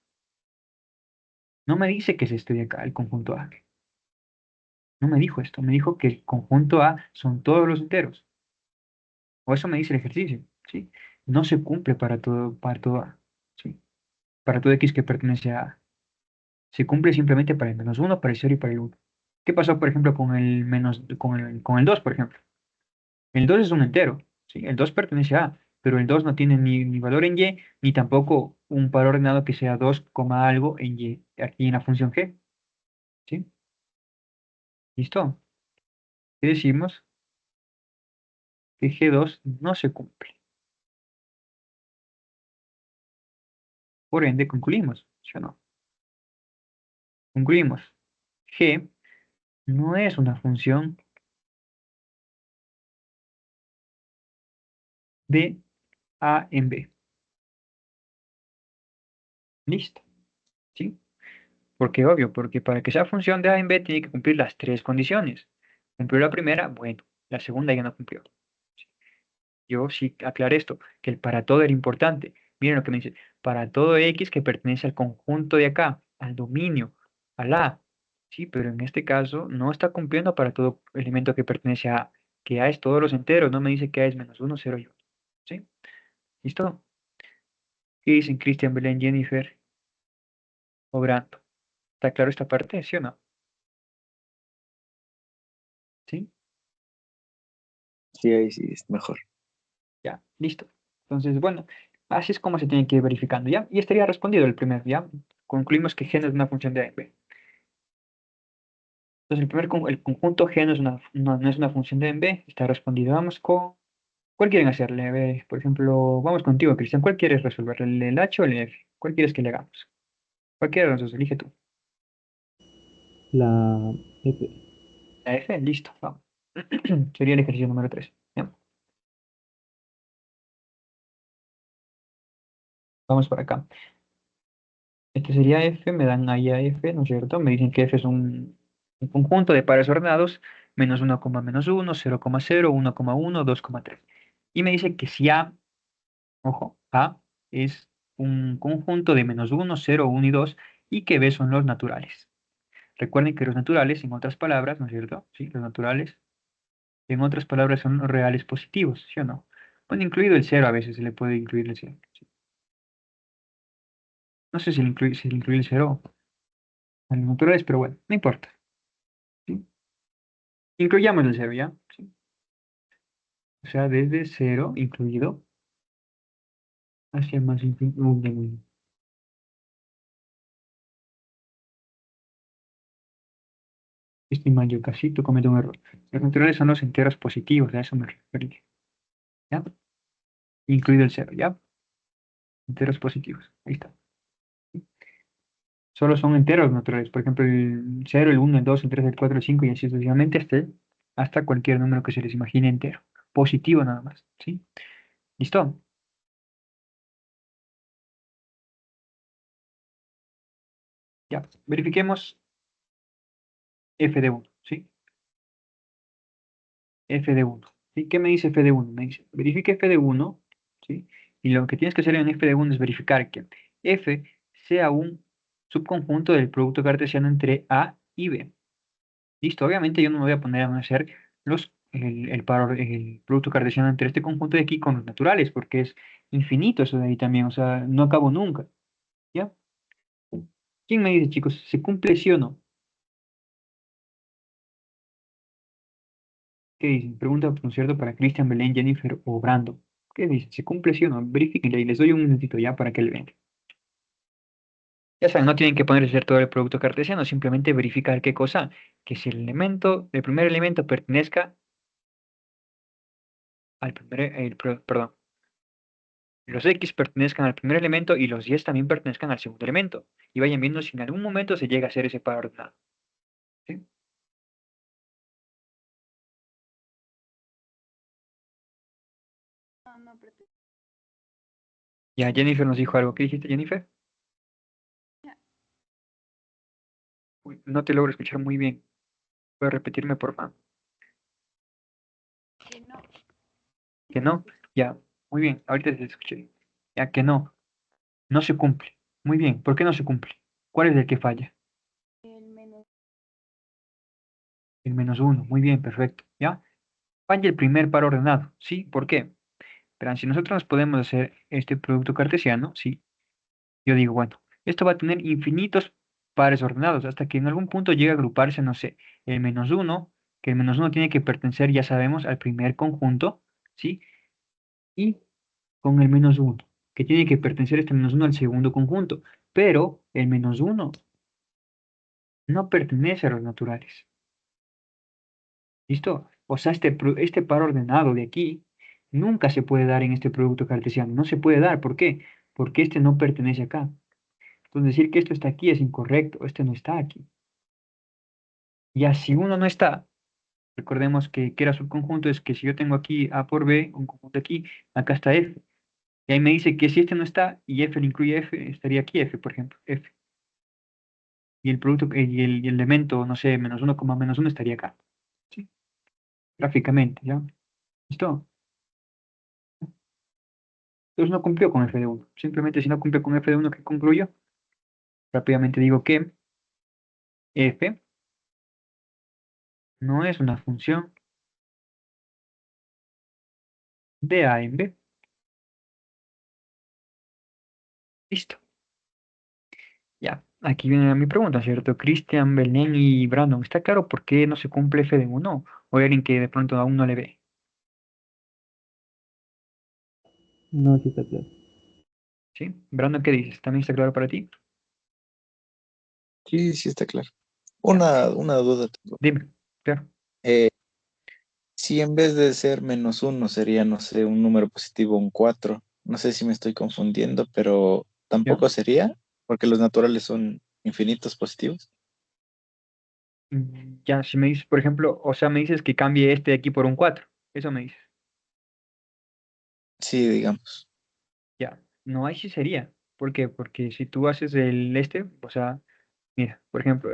[SPEAKER 1] No me dice que es este de acá, el conjunto A. No me dijo esto, me dijo que el conjunto A son todos los enteros. O eso me dice el ejercicio, ¿sí? No se cumple para todo A, ¿sí? Para todo X que pertenece a A. Se cumple simplemente para el menos 1, para el 0 y para el 1. ¿Qué pasó, por ejemplo, con el 2, por ejemplo? El 2 es un entero, ¿sí? El 2 pertenece a A, pero el 2 no tiene ni valor en Y, ni tampoco un par ordenado que sea 2, algo en Y, aquí en la función G, ¿sí? ¿Listo? ¿Qué decimos? Que G2 no se cumple. Por ende, concluimos, ¿sí o no? Concluimos. G no es una función de A en B. Listo, ¿sí? Porque obvio, porque para que sea función de A en B tiene que cumplir las tres condiciones. Cumplió la primera, bueno, la segunda ya no cumplió. Yo sí aclaré esto, que el para todo era importante. Miren lo que me dice, para todo X que pertenece al conjunto de acá, al dominio, al A. Sí, pero en este caso no está cumpliendo para todo elemento que pertenece a A, que A es todos los enteros, no me dice que A es menos 1, 0 y 1. ¿Sí? ¿Listo? ¿Qué dicen Cristian, Belén, Jennifer o Brando? ¿Está claro esta parte? ¿Sí o no? ¿Sí?
[SPEAKER 2] Sí, ahí sí es mejor.
[SPEAKER 1] Ya, listo. Entonces, bueno, así es como se tiene que ir verificando, ¿ya? Y estaría respondido el primer, ¿ya? Concluimos que G no es una función de A en B. Entonces, el conjunto G no es una función de A en B, está respondido. Vamos con, ¿cuál quieren hacerle? A ver, por ejemplo, vamos contigo, Cristian. ¿Cuál quieres resolver? ¿El H o el F? ¿Cuál quieres que le hagamos? Cualquiera de los dos, elige tú.
[SPEAKER 2] La F.
[SPEAKER 1] La F, listo, vamos. Sería el ejercicio número 3. Vamos por acá. Este sería F, me dan ahí a F, ¿no es cierto? Me dicen que F es un conjunto de pares ordenados, menos 1, menos 1, 0,0, 1,1, 2,3. Y me dice que si A, ojo, A es un conjunto de menos 1, 0, 1 y 2, y que B son los naturales. Recuerden que los naturales, en otras palabras, ¿no es cierto? Sí, los naturales, en otras palabras, son los reales positivos, ¿sí o no? Bueno, incluido el 0 a veces se le puede incluir el 0. ¿Sí? No sé si le incluye el 0 a los naturales, pero bueno, no importa. ¿Sí? Incluyamos el 0, ¿ya? Sí. O sea, desde 0 incluido hacia más infinito. Estoy mal, yo casi tú cometo un error. Los naturales son los enteros positivos, a eso me refería. ¿Ya? Incluido el 0, ¿ya? Enteros positivos. Ahí está. Solo son enteros naturales. Por ejemplo, el 0, el 1, el 2, el 3, el 4, el 5 y así sucesivamente hasta cualquier número que se les imagine entero. Positivo nada más. ¿Sí? ¿Listo? Ya. Verifiquemos f de 1. ¿Sí? F de 1. ¿Sí? ¿Qué me dice f de 1? Me dice, verifique f de 1, ¿sí? Y lo que tienes que hacer en f de 1 es verificar que f sea un subconjunto del producto cartesiano entre A y B. Listo, obviamente yo no me voy a poner a hacer el producto cartesiano entre este conjunto de aquí con los naturales, porque es infinito eso de ahí también, o sea, no acabo nunca. ¿Ya? ¿Quién me dice, chicos, se cumple sí o no? ¿Qué dicen? Pregunta, por cierto, para Cristian, Belén, Jennifer o Brando. ¿Qué dicen? ¿Se cumple sí o no? Verifíquenle y les doy un minutito ya para que le vean. Ya saben, no tienen que poner a hacer todo el producto cartesiano, simplemente verificar qué cosa, que si el primer elemento pertenezca al perdón, los X pertenezcan al primer elemento y los Y también pertenezcan al segundo elemento. y vayan viendo si en algún momento se llega a hacer ese par ordenado. ¿Sí?
[SPEAKER 3] No, pero
[SPEAKER 1] Ya, Jennifer nos dijo algo. ¿Qué dijiste, Jennifer?
[SPEAKER 3] ya,
[SPEAKER 1] Uy, no te logro escuchar muy bien. ¿Puedes repetirme, por favor?
[SPEAKER 3] que no,
[SPEAKER 1] Que no. Ya, muy bien. Ahorita te escuché. Ya, que no. No se cumple. Muy bien. ¿Por qué no se cumple? ¿Cuál es el que falla?
[SPEAKER 3] el menos
[SPEAKER 1] El -1. Muy bien, perfecto. ¿Ya? Falla el primer par ordenado. ¿Sí? ¿Por qué? Pero si nosotros nos podemos hacer este producto cartesiano, ¿sí? Yo digo, bueno, esto va a tener infinitos pares ordenados hasta que en algún punto llegue a agruparse, no sé, el -1, que el -1 tiene que pertenecer, ya sabemos, al primer conjunto, ¿sí? Y con el -1, que tiene que pertenecer este -1 al segundo conjunto. Pero el -1 no pertenece a los naturales. ¿Listo? O sea, este par ordenado de aquí nunca se puede dar en este producto cartesiano. No se puede dar. ¿Por qué? Porque este no pertenece acá. Entonces decir que esto está aquí es incorrecto. Este no está aquí. Ya si uno no está, recordemos que era subconjunto, es que si yo tengo aquí A por B, un conjunto aquí, acá está F. Y ahí me dice que si este no está y F le incluye F, estaría aquí F, por ejemplo, F. Y el producto, y el elemento, no sé, -1, -1 estaría acá. ¿Sí? Gráficamente, ¿ya? ¿Listo? Entonces no cumplió con F de 1. Simplemente si no cumple con F de 1, ¿qué concluyo? Rápidamente digo que F no es una función de A en B. Listo. Ya, aquí viene mi pregunta, ¿cierto? Cristian, Belén y Brandon, ¿está claro por qué no se cumple F de 1? ¿O hay alguien que de pronto aún no le ve?
[SPEAKER 2] No, sí está claro.
[SPEAKER 1] ¿Sí? Brandon, ¿qué dices? ¿También está claro para ti?
[SPEAKER 2] Sí, sí está claro.
[SPEAKER 1] Ya,
[SPEAKER 2] Una duda tengo.
[SPEAKER 1] dime. Claro.
[SPEAKER 2] Eh, si en vez de ser -1 sería, no sé, un número positivo, un 4, no sé si me estoy confundiendo, pero
[SPEAKER 1] ¿Ya?
[SPEAKER 2] tampoco sería, porque los naturales son infinitos positivos.
[SPEAKER 1] Ya, si me dices, por ejemplo, o sea, me dices que cambie este de aquí por un 4. Eso me dices.
[SPEAKER 2] Sí, digamos.
[SPEAKER 1] Ya, no, ahí sí sería. ¿Por qué? Porque si tú haces el este, o sea, mira, por ejemplo,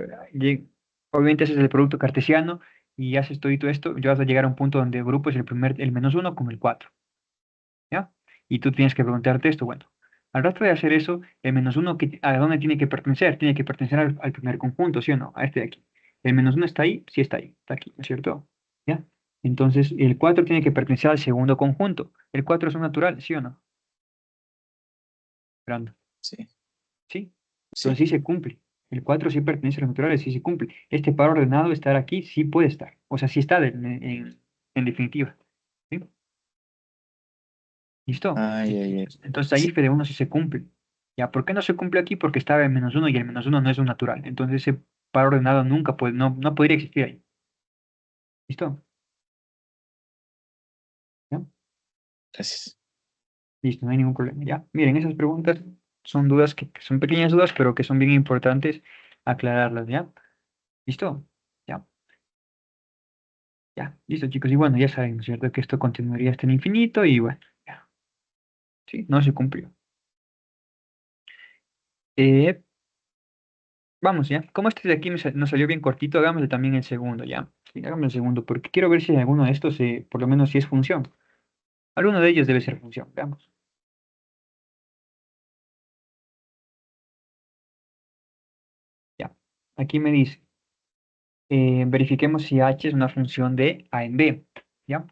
[SPEAKER 1] obviamente haces el producto cartesiano y haces todo esto, ya vas a llegar a un punto donde grupos el -1 con el 4. ¿Ya? Y tú tienes que preguntarte esto, bueno, al rato de hacer eso, el -1, ¿a dónde tiene que pertenecer? Tiene que pertenecer al primer conjunto, ¿sí o no? A este de aquí. El -1 está ahí, sí está ahí, está aquí, ¿no es cierto? ¿Ya? Entonces, el 4 tiene que pertenecer al segundo conjunto. El 4 es un natural, ¿sí o no? Brando.
[SPEAKER 2] Sí,
[SPEAKER 1] ¿Sí? Entonces
[SPEAKER 2] sí.
[SPEAKER 1] sí se cumple. El 4 sí pertenece a los naturales, sí se cumple. Este par ordenado, estar aquí, sí puede estar. O sea, sí está en definitiva. ¿Sí? ¿Listo?
[SPEAKER 2] Ay, ay, ay.
[SPEAKER 1] Entonces ahí
[SPEAKER 2] Sí.
[SPEAKER 1] f de 1 sí se cumple. ¿Ya? ¿Por qué no se cumple aquí? Porque estaba en -1 y el -1 no es un natural. Entonces ese par ordenado nunca puede, no podría existir ahí. ¿Listo? ¿Ya?
[SPEAKER 2] Gracias.
[SPEAKER 1] Listo, no hay ningún problema. ¿Ya? Miren, esas preguntas son dudas que son pequeñas dudas, pero que son bien importantes aclararlas. ¿Ya? ¿Listo? Ya. Ya. Listo, chicos. Y bueno, ya saben, ¿no es cierto? Que esto continuaría hasta el infinito y bueno, ya. Sí, no se cumplió. Eh, Vamos, ¿ya? Como este de aquí nos salió bien cortito, hagámosle también el segundo, ¿ya? Sí, hagámosle el segundo, porque quiero ver si alguno de estos, por lo menos si es función. Alguno de ellos debe ser función, veamos. Ya. Aquí me dice, verifiquemos si h es una función de a en b, ¿ya?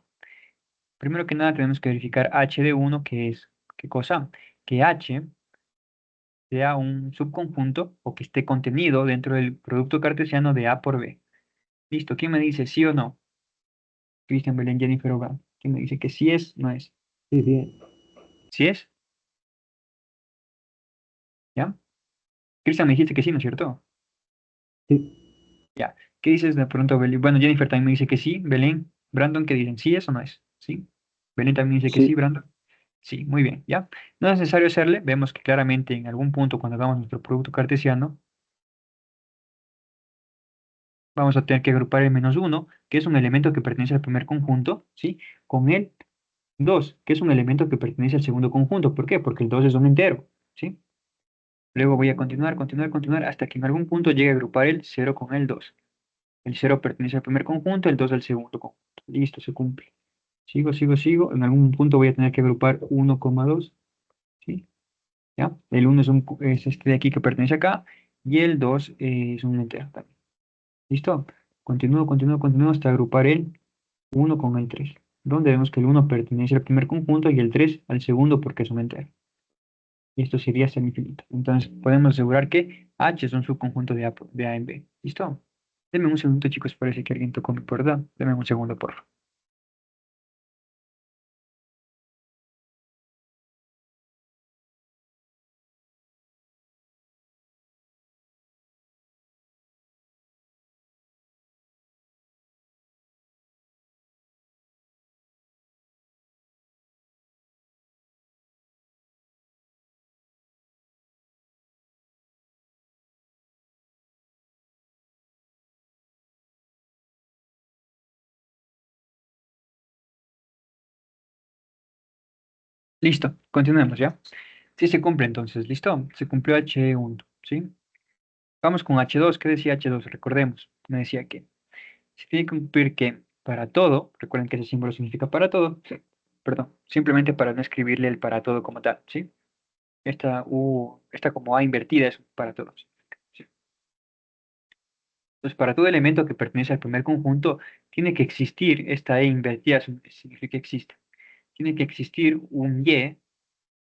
[SPEAKER 1] Primero que nada tenemos que verificar h de 1, que es, ¿qué cosa? Que h sea un subconjunto o que esté contenido dentro del producto cartesiano de a por b. Listo, ¿quién me dice sí o no? Cristian, Belén, Jennifer o Gab. ¿Quién me dice que sí es? No es.
[SPEAKER 2] Sí, sí.
[SPEAKER 1] ¿Sí es? ¿Ya? Cristian, me dijiste que sí, ¿no es cierto?
[SPEAKER 2] Sí.
[SPEAKER 1] Ya. ¿Qué dices de pronto, Belén? Bueno, Jennifer también me dice que sí. Belén, Brandon, ¿qué dicen? ¿Sí es o no es? ¿Sí? Belén también dice que sí,
[SPEAKER 2] Sí.
[SPEAKER 1] Brandon. Sí, muy bien, ¿ya? No es necesario hacerle, vemos que claramente en algún punto cuando hagamos nuestro producto cartesiano, vamos a tener que agrupar el menos uno, que es un elemento que pertenece al primer conjunto, ¿sí? Con el 2, que es un elemento que pertenece al segundo conjunto. ¿Por qué? Porque el 2 es un entero, ¿sí? Luego voy a continuar, continuar, continuar, hasta que en algún punto llegue a agrupar el cero con el 2. El cero pertenece al primer conjunto, el 2 al segundo conjunto. Listo, se cumple. Sigo, sigo, sigo. En algún punto voy a tener que agrupar 1,2, ¿sí? ¿Ya? El 1 es este de aquí que pertenece acá, y el 2 es un entero también. ¿Listo? Continúo, continúo, continúo hasta agrupar el 1 con el 3, donde vemos que el 1 pertenece al primer conjunto y el 3 al segundo porque es un entero. Y esto sería semi-infinito. Entonces podemos asegurar que H es un subconjunto de A en B. ¿Listo? Denme un segundo, chicos, parece que alguien tocó mi puerta. Denme un segundo, por favor. Listo, continuemos, ¿ya? Sí se cumple entonces, ¿listo? Se cumplió H1, ¿sí? Vamos con H2. ¿Qué decía H2? Recordemos. Me decía que se tiene que cumplir que para todo, recuerden que ese símbolo significa para todo, sí, perdón, simplemente para no escribirle el para todo como tal, ¿sí? Esta como A invertida es para todos. ¿Sí? Entonces, para todo elemento que pertenece al primer conjunto, tiene que existir, esta E invertida significa que existe, tiene que existir un Y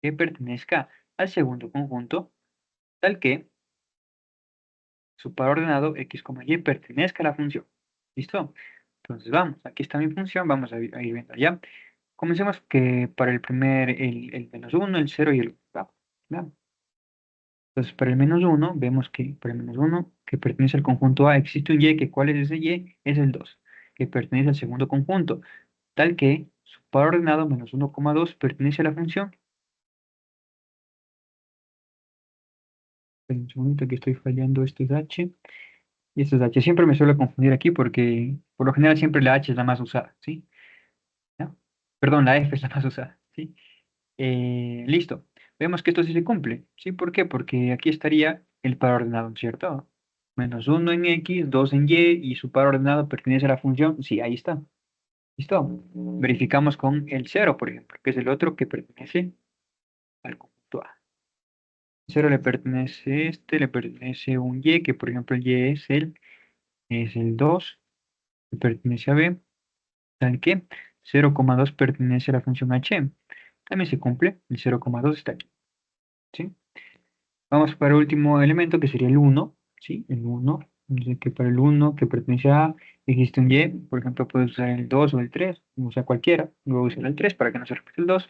[SPEAKER 1] que pertenezca al segundo conjunto, tal que su par ordenado X, Y pertenezca a la función. ¿Listo? Entonces, vamos, aquí está mi función, vamos a ir viendo ya. Comencemos que para el primer, el menos uno, el cero y el 1. Vamos, veamos. Entonces, para el menos uno, vemos que para el menos uno, que pertenece al conjunto A, existe un Y, que ¿cuál es ese Y? Es el 2, que pertenece al segundo conjunto, tal que su par ordenado menos 1,2 pertenece a la función. Esperen un segundito que estoy fallando, esto es H, y esto es H. Siempre me suelo confundir aquí porque, por lo general, siempre la H es la más usada, ¿sí? ¿Ya? Perdón, la F es la más usada, ¿sí? Listo. Vemos que esto sí se cumple. ¿Sí? ¿Por qué? Porque aquí estaría el par ordenado, ¿cierto? Menos uno en X, 2 en Y, y su par ordenado pertenece a la función. Sí, ahí está. ¿Listo? Verificamos con el cero, por ejemplo, que es el otro que pertenece al conjunto A. Cero le pertenece le pertenece un Y, que por ejemplo el Y es el 2, que pertenece a B. ¿Saben qué? 0,2 pertenece a la función H. También se cumple, el 0,2 está aquí. ¿Sí? Vamos para el último elemento que sería el uno, ¿sí? El uno. Dice que para el uno que pertenece a existe un Y, por ejemplo, puedes usar el 2 o el 3, usa cualquiera, luego usar el 3 para que no se repita el 2,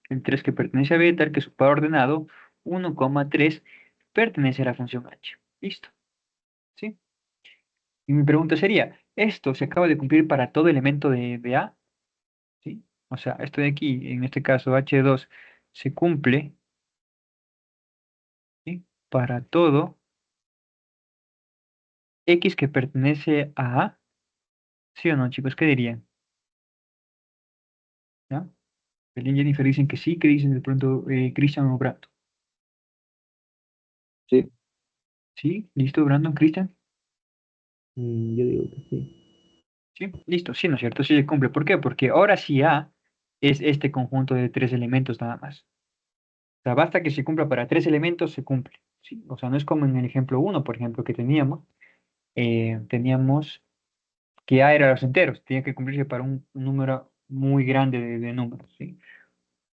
[SPEAKER 1] el 3 que pertenece a B, tal que su par ordenado 1,3 pertenece a la función H. Listo, ¿sí? Y mi pregunta sería, ¿esto se acaba de cumplir para todo elemento de A? ¿Sí? O sea, esto de aquí, en este caso H2, se cumple, ¿sí? Para todo X que pertenece a A. ¿Sí o no, chicos? ¿Qué dirían? ¿Ya? Belén y Jennifer dicen que sí, que dicen de pronto Cristian o Brandon.
[SPEAKER 2] Sí.
[SPEAKER 1] ¿Sí? ¿Listo, Brandon, Cristian?
[SPEAKER 2] Yo digo que sí.
[SPEAKER 1] Sí, listo, sí, ¿no es cierto? Sí se cumple. ¿Por qué? Porque ahora sí A es este conjunto de tres elementos nada más. O sea, basta que se cumpla para tres elementos, se cumple. ¿Sí? O sea, no es como en el ejemplo uno, por ejemplo, que teníamos que A era los enteros, tenía que cumplirse para un número muy grande de números, ¿sí?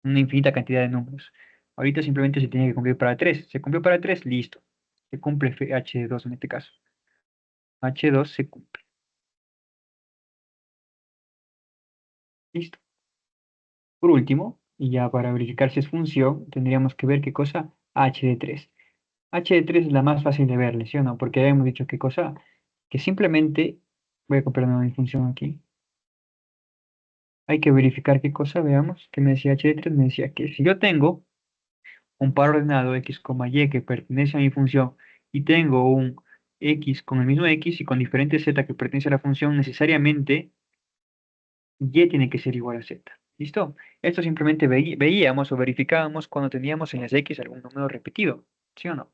[SPEAKER 1] Una infinita cantidad de números. Ahorita simplemente se tiene que cumplir para 3. Se cumplió para 3, listo. Se cumple H2 en este caso. H2 se cumple. Listo. Por último, y ya para verificar si es función, tendríamos que ver qué cosa H de 3. H de 3 es la más fácil de verle, ¿sí o no? Porque habíamos dicho qué cosa, que simplemente, voy a copiar una función aquí, Hay que verificar qué cosa, veamos, que me decía h de 3, me decía que si yo tengo un par ordenado x, y que pertenece a mi función y tengo un x con el mismo x y con diferente z que pertenece a la función, necesariamente y tiene que ser igual a z. ¿Listo? Esto simplemente veíamos o verificábamos cuando teníamos en las x algún número repetido, ¿sí o no?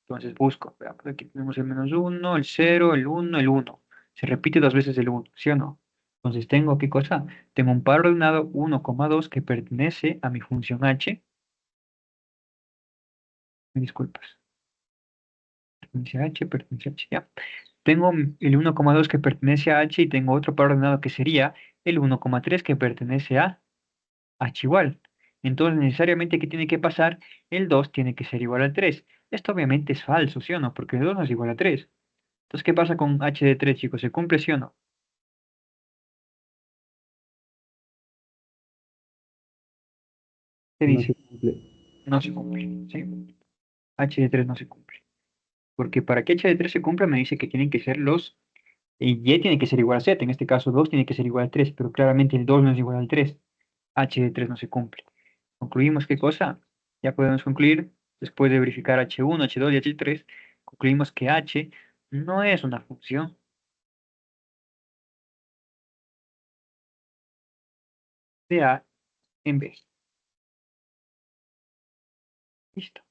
[SPEAKER 1] Entonces busco, veamos, aquí tenemos el -1, el 0, el 1, el 1. Se repite dos veces el 1, ¿sí o no? Entonces tengo, ¿qué cosa? Tengo un par ordenado 1,2 que pertenece a mi función h. Me disculpas. Pertenece a h, ya. Tengo el 1,2 que pertenece a h y tengo otro par ordenado que sería el 1,3 que pertenece a h igual. Entonces, necesariamente, ¿qué tiene que pasar? El 2 tiene que ser igual al 3. Esto obviamente es falso, ¿sí o no? Porque el 2 no es igual a 3. Entonces, ¿qué pasa con h de 3, chicos? ¿Se cumple, sí o no? ¿Qué
[SPEAKER 4] No se
[SPEAKER 1] dice?
[SPEAKER 4] cumple.
[SPEAKER 1] No se cumple, ¿sí? H de 3 no se cumple. Porque para que h de 3 se cumpla, me dice que tienen que ser los... Y tiene que ser igual a z. En este caso, 2 tiene que ser igual a 3. Pero claramente el 2 no es igual al 3. H de 3 no se cumple. ¿Concluimos qué cosa? Ya podemos concluir, después de verificar h1, h2 y h3, concluimos que h no es una función de a en b. Listo.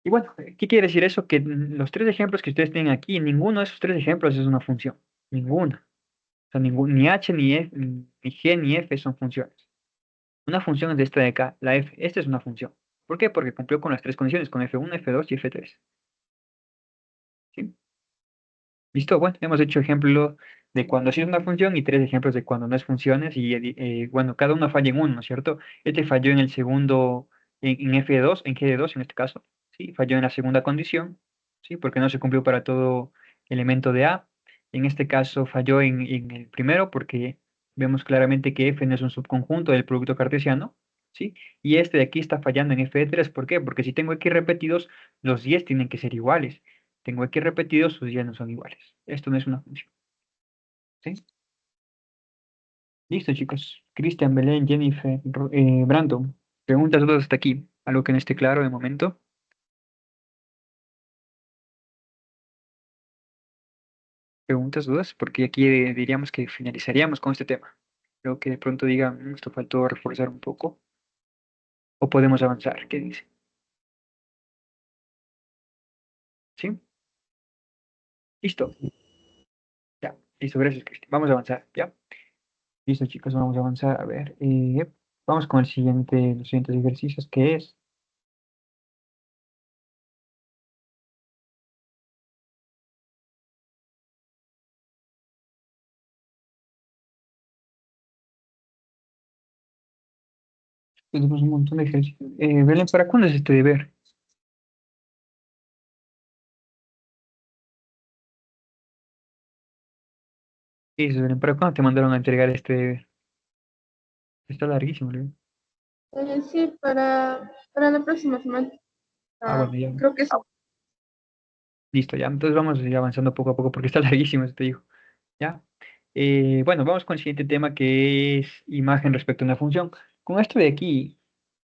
[SPEAKER 1] Y bueno, ¿qué quiere decir eso? Que los tres ejemplos que ustedes tienen aquí, ninguno de esos tres ejemplos es una función. Ninguna. O sea, ni h, ni f, ni g, ni f son funciones. Una función es de esta de acá, la f. Esta es una función. ¿Por qué? Porque cumplió con las tres condiciones, con f1, f2 y f3. ¿Sí? Listo, bueno, hemos hecho ejemplo de cuando sí es una función y tres ejemplos de cuando no es funciones y bueno, cada uno falla en uno, ¿no es cierto? Este falló en el segundo, en F2, en G2 en este caso, ¿sí? Falló en la segunda condición, ¿sí? Porque no se cumplió para todo elemento de A. En este caso falló en el primero porque vemos claramente que F no es un subconjunto del producto cartesiano, ¿sí? Y este de aquí está fallando en F3, ¿por qué? Porque si tengo X repetidos, los 10 tienen que ser iguales. Tengo X repetidos, sus días no son iguales. Esto no es una función. ¿Sí? Listo, chicos. Cristian, Belén, Jennifer, Brandon. Preguntas, dudas hasta aquí. Algo que no esté claro de momento. Preguntas, dudas, porque aquí diríamos que finalizaríamos con este tema. Creo que de pronto digan, esto faltó reforzar un poco. O podemos avanzar. ¿Qué dice? ¿Sí? Listo. Ya. Listo, gracias, Cristian. Vamos a avanzar. ¿Ya? Listo, chicos, vamos a avanzar. A ver. Vamos con los siguientes ejercicios, que es. Tenemos un montón de ejercicios. Belén, ¿para cuándo es este deber? Sí, Belén, ¿para cuándo te mandaron a entregar este deber? Está larguísimo, Belén.
[SPEAKER 3] Sí, para la próxima semana.
[SPEAKER 1] Bueno, ya.
[SPEAKER 3] Creo que sí.
[SPEAKER 1] Listo, ya. Entonces vamos a ir avanzando poco a poco porque está larguísimo este dijo. ¿Ya? Bueno, vamos con el siguiente tema que es imagen respecto a una función. Con esto de aquí,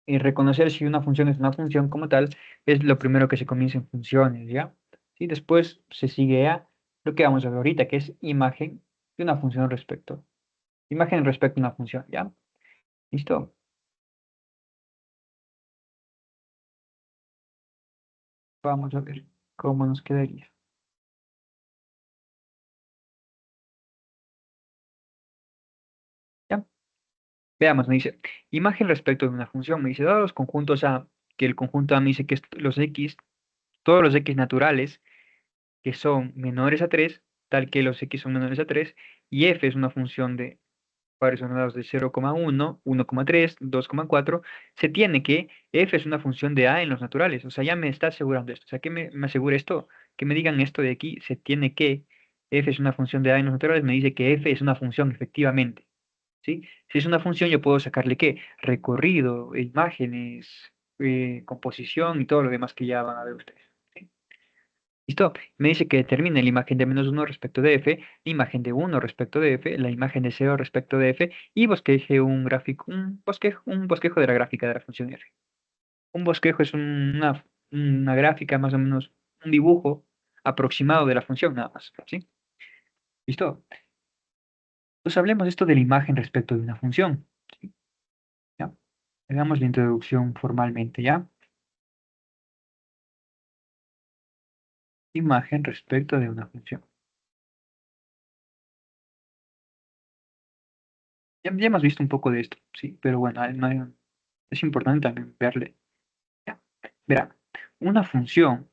[SPEAKER 1] reconocer si una función es una función como tal, es lo primero que se comienza en funciones, ¿ya? Y después se sigue a lo que vamos a ver ahorita, que es imagen de una función respecto. Imagen respecto a una función, ¿ya? ¿Listo? Vamos a ver cómo nos quedaría. ¿Ya? Veamos, me dice, imagen respecto de una función. Me dice, dados los conjuntos A, que el conjunto A me dice que es los X, todos los X naturales que son menores a 3 tal que los X son menores a 3 y F es una función de pares ordenados de 0,1, 1,3, 2,4, se tiene que F es una función de A en los naturales. O sea, ya me está asegurando esto. O sea, que me asegura esto, que me digan esto de aquí, se tiene que F es una función de A en los naturales, me dice que F es una función efectivamente. ¿Sí? Si es una función, yo puedo sacarle ¿qué? Recorrido, imágenes, composición y todo lo demás que ya van a ver ustedes. ¿Sí? ¿Listo? Me dice que determine la imagen de -1 respecto de f, la imagen de 1 respecto de f, la imagen de 0 respecto de f, y bosqueje un gráfico, un bosquejo de la gráfica de la función f. Un bosquejo es una gráfica, más o menos, un dibujo aproximado de la función, nada más, ¿sí? ¿Listo? Pues hablemos de esto de la imagen respecto de una función, ¿sí? ¿Ya? Hagamos la introducción formalmente, ¿ya? Imagen respecto de una función. Ya hemos visto un poco de esto, sí, pero bueno, es importante también verle. Ya. Verá, una función,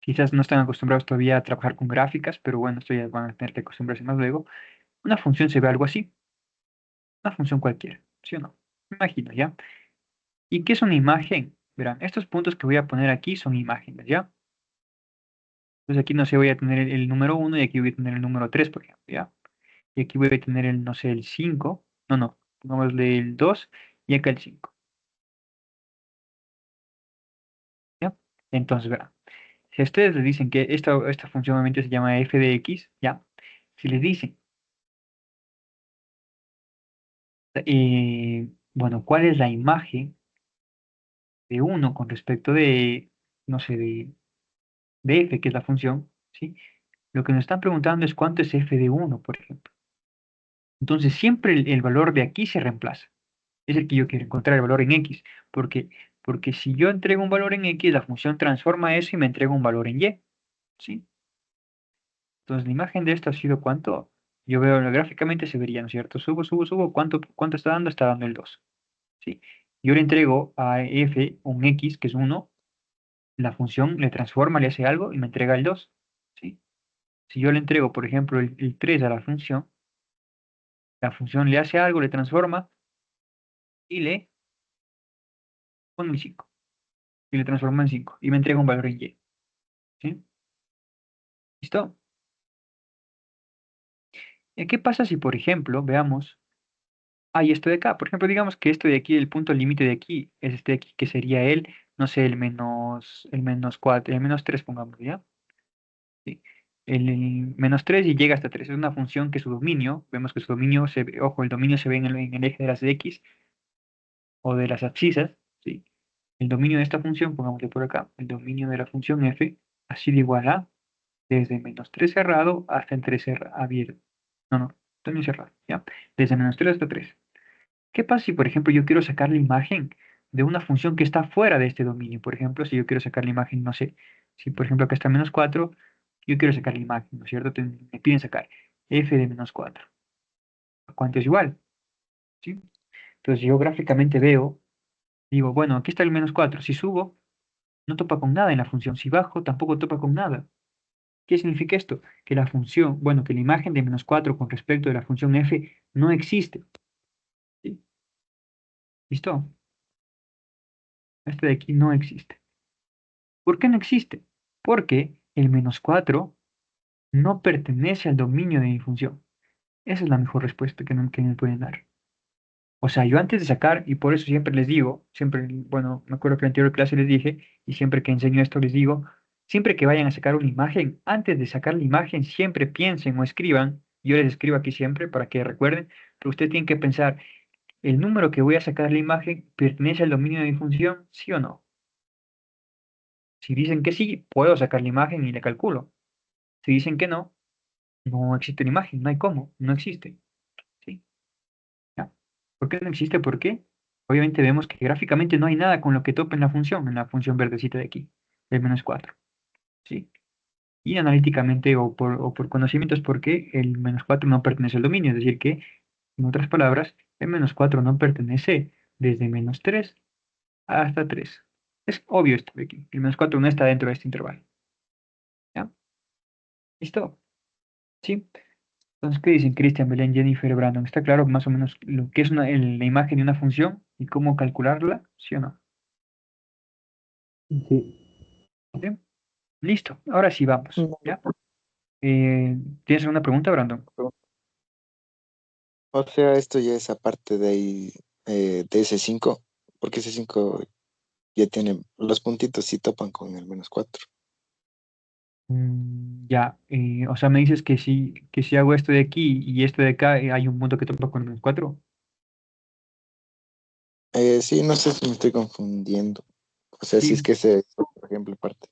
[SPEAKER 1] quizás no están acostumbrados todavía a trabajar con gráficas, pero bueno, esto ya van a tener que acostumbrarse más luego. Una función se ve algo así, una función cualquiera, ¿sí o no? Me imagino, ¿ya? ¿Y qué es una imagen? Verán, estos puntos que voy a poner aquí son imágenes, ¿ya? Entonces aquí no sé, voy a tener el número 1 y aquí voy a tener el número 3, por ejemplo, ¿ya? Y aquí voy a tener el, no sé, el 5. No, pongámosle el 2 y acá el 5, ¿ya? Entonces, verán, si a ustedes les dicen que esta función obviamente se llama f de x, ¿ya? Si les dicen, bueno, ¿cuál es la imagen de uno con respecto de, no sé, de f, que es la función, ¿sí? Lo que nos están preguntando es cuánto es f de uno, por ejemplo. Entonces, siempre el valor de aquí se reemplaza. Es el que yo quiero encontrar, el valor en x. Porque, porque si yo entrego un valor en x, la función transforma eso y me entrega un valor en y, ¿sí? Entonces, la imagen de esto ha sido cuánto. Yo veo gráficamente se vería, ¿no es cierto? Subo. ¿Cuánto está dando? Está dando el 2. ¿Sí? Yo le entrego a f un x, que es 1. La función le transforma, le hace algo y me entrega el 2. ¿Sí? Si yo le entrego, por ejemplo, el 3 a la función le hace algo, le transforma y le pone el 5. Y le transforma en 5. Y me entrega un valor en y. ¿Sí? ¿Listo? ¿Qué pasa si, por ejemplo, veamos, hay esto de acá? Por ejemplo, digamos que esto de aquí, el punto límite de aquí, es este de aquí, que sería el, no sé, el menos 4, el menos 3, pongamos, ¿ya? Sí. El menos 3 y llega hasta 3. Es una función que su dominio, vemos que su dominio ojo, el dominio se ve en el eje de las x o de las abscisas, ¿sí? El dominio de esta función, pongámosle por acá, el dominio de la función f ha sido igual a desde -3 cerrado hasta el 3 abierto. No, dominio cerrado, ¿ya? Desde -3 hasta 3. ¿Qué pasa si, por ejemplo, yo quiero sacar la imagen de una función que está fuera de este dominio? Por ejemplo, si yo quiero sacar la imagen, no sé, si por ejemplo acá está -4, yo quiero sacar la imagen, ¿no es cierto? Me piden sacar f de -4. ¿A cuánto es igual? ¿Sí? Entonces yo gráficamente veo, digo, bueno, aquí está el -4. Si subo, no topa con nada en la función. Si bajo, tampoco topa con nada. ¿Qué significa esto? Que la función, bueno, que la imagen de -4 con respecto de la función f no existe. ¿Sí? ¿Listo? Este de aquí no existe. ¿Por qué no existe? Porque el -4 no pertenece al dominio de mi función. Esa es la mejor respuesta que me pueden dar. O sea, yo antes de sacar, y por eso siempre les digo, siempre, bueno, me acuerdo que en la anterior clase les dije, y siempre que enseño esto les digo, siempre que vayan a sacar una imagen, antes de sacar la imagen, siempre piensen o escriban, yo les escribo aquí siempre para que recuerden, pero ustedes tienen que pensar, ¿el número que voy a sacar la imagen pertenece al dominio de mi función? ¿Sí o no? Si dicen que sí, puedo sacar la imagen y le calculo. Si dicen que no, no existe la imagen, no hay cómo, no existe. ¿Sí? ¿Ya? ¿Por qué no existe? Porque obviamente vemos que gráficamente no hay nada con lo que tope en la función verdecita de aquí, el -4. ¿Sí? Y analíticamente o por conocimientos, porque el -4 no pertenece al dominio, es decir, que, en otras palabras, el -4 no pertenece desde -3 hasta 3. Es obvio esto de aquí, el -4 no está dentro de este intervalo. ¿Ya? ¿Listo? ¿Sí? Entonces, ¿qué dicen Cristian, Belén, Jennifer, Brandon? ¿Está claro más o menos lo que es la imagen de una función y cómo calcularla? ¿Sí o no?
[SPEAKER 2] Sí.
[SPEAKER 1] ¿Sí? Listo. Ahora sí vamos.
[SPEAKER 2] No,
[SPEAKER 1] ¿Ya? ¿Tienes alguna pregunta, Brandon?
[SPEAKER 2] o sea, esto ya es aparte de ahí, de ese 5 porque ese 5 ya tiene los puntitos y topan con el -4.
[SPEAKER 1] Ya, o sea, me dices que si hago esto de aquí y esto de acá, hay un punto que topa con el menos 4.
[SPEAKER 2] Sí, no sé si me estoy confundiendo. O sea, si es
[SPEAKER 1] Sí,
[SPEAKER 2] que ese, por ejemplo, parte.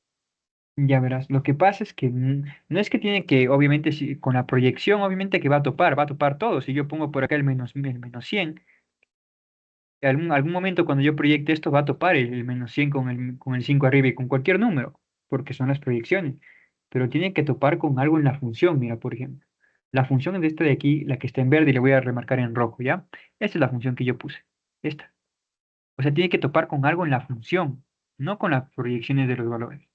[SPEAKER 1] ya verás. Lo que pasa es que no es que tiene que, obviamente, si, con la proyección, obviamente que va a topar todo. Si yo pongo por acá el menos 100, algún momento cuando yo proyecte esto va a topar el menos 100 con el 5 arriba y con cualquier número, porque son las proyecciones. Pero tiene que topar con algo en la función, mira, por ejemplo. La función de esta de aquí, la que está en verde, y le voy a remarcar en rojo, ¿ya? Esta es la función que yo puse. Esta. O sea, tiene que topar con algo en la función, no con las proyecciones de los valores.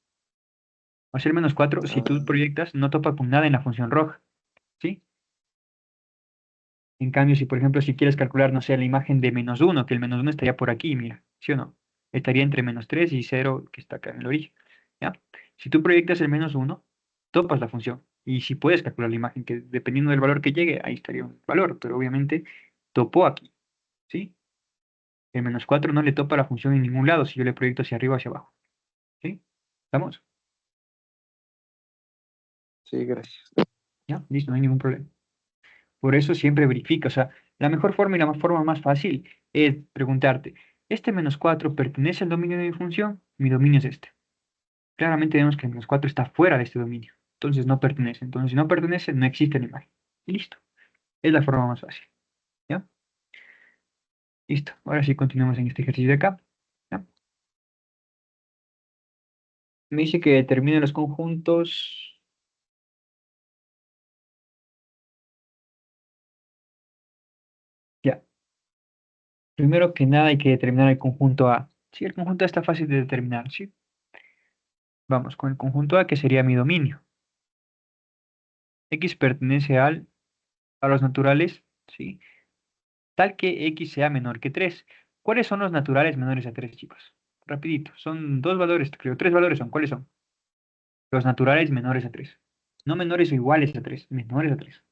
[SPEAKER 1] O sea, el menos 4 si tú
[SPEAKER 2] Ah,
[SPEAKER 1] proyectas, no topa con nada en la función roja, ¿sí? En cambio, si por ejemplo, si quieres calcular, no sé, la imagen de menos uno, que el menos uno estaría por aquí, mira, ¿sí o no? Estaría entre menos 3 y cero, que está acá en el origen, ¿ya? Si tú proyectas el menos uno, topas la función. Y si puedes calcular la imagen, que dependiendo del valor que llegue, ahí estaría un valor, pero obviamente topó aquí, ¿sí? El menos 4 no le topa la función en ningún lado si yo le proyecto hacia arriba o hacia abajo, ¿sí? ¿Estamos?
[SPEAKER 2] sí, gracias.
[SPEAKER 1] ¿Ya? Listo, no hay ningún problema. Por eso siempre verifica. O sea, la mejor forma y la forma más fácil es preguntarte, ¿este menos 4 pertenece al dominio de mi función? Mi dominio es este. Claramente vemos que el menos 4 está fuera de este dominio. Entonces no pertenece. Entonces si no pertenece, no existe la imagen. Y listo. Es la forma más fácil. ¿Ya? Listo. Ahora sí continuamos en este ejercicio de acá. ¿Ya? Me dice que determine los conjuntos. Ya. Primero que nada hay que determinar el conjunto A. Sí, el conjunto A está fácil de determinar, ¿sí? Vamos con el conjunto A que sería mi dominio. X pertenece a los naturales, ¿sí? Tal que X sea menor que 3. ¿Cuáles son los naturales menores a 3, chicos? Rapidito, son dos valores, creo, tres valores son. ¿Cuáles son? Los naturales menores a 3. No menores o iguales a 3, menores a 3.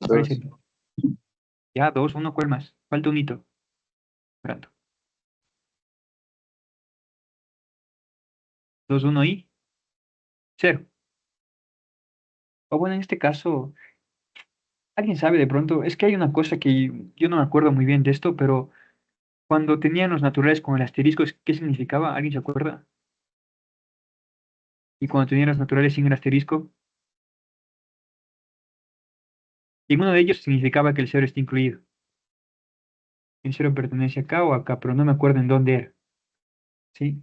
[SPEAKER 1] ¿Cuáles
[SPEAKER 2] Dos.
[SPEAKER 1] serían? Ya, 2, 1, ¿cuál más? Falta un hito. Esperando. 2, 1 y cero. O bueno, en este caso, alguien sabe de pronto, es que hay una cosa que yo no me acuerdo muy bien de esto, pero cuando tenían los naturales con el asterisco, ¿qué significaba? ¿Alguien se acuerda? Y cuando tenían los naturales sin el asterisco, y uno de ellos significaba que el cero está incluido. El cero pertenece acá o acá, pero no me acuerdo en dónde era. ¿Sí?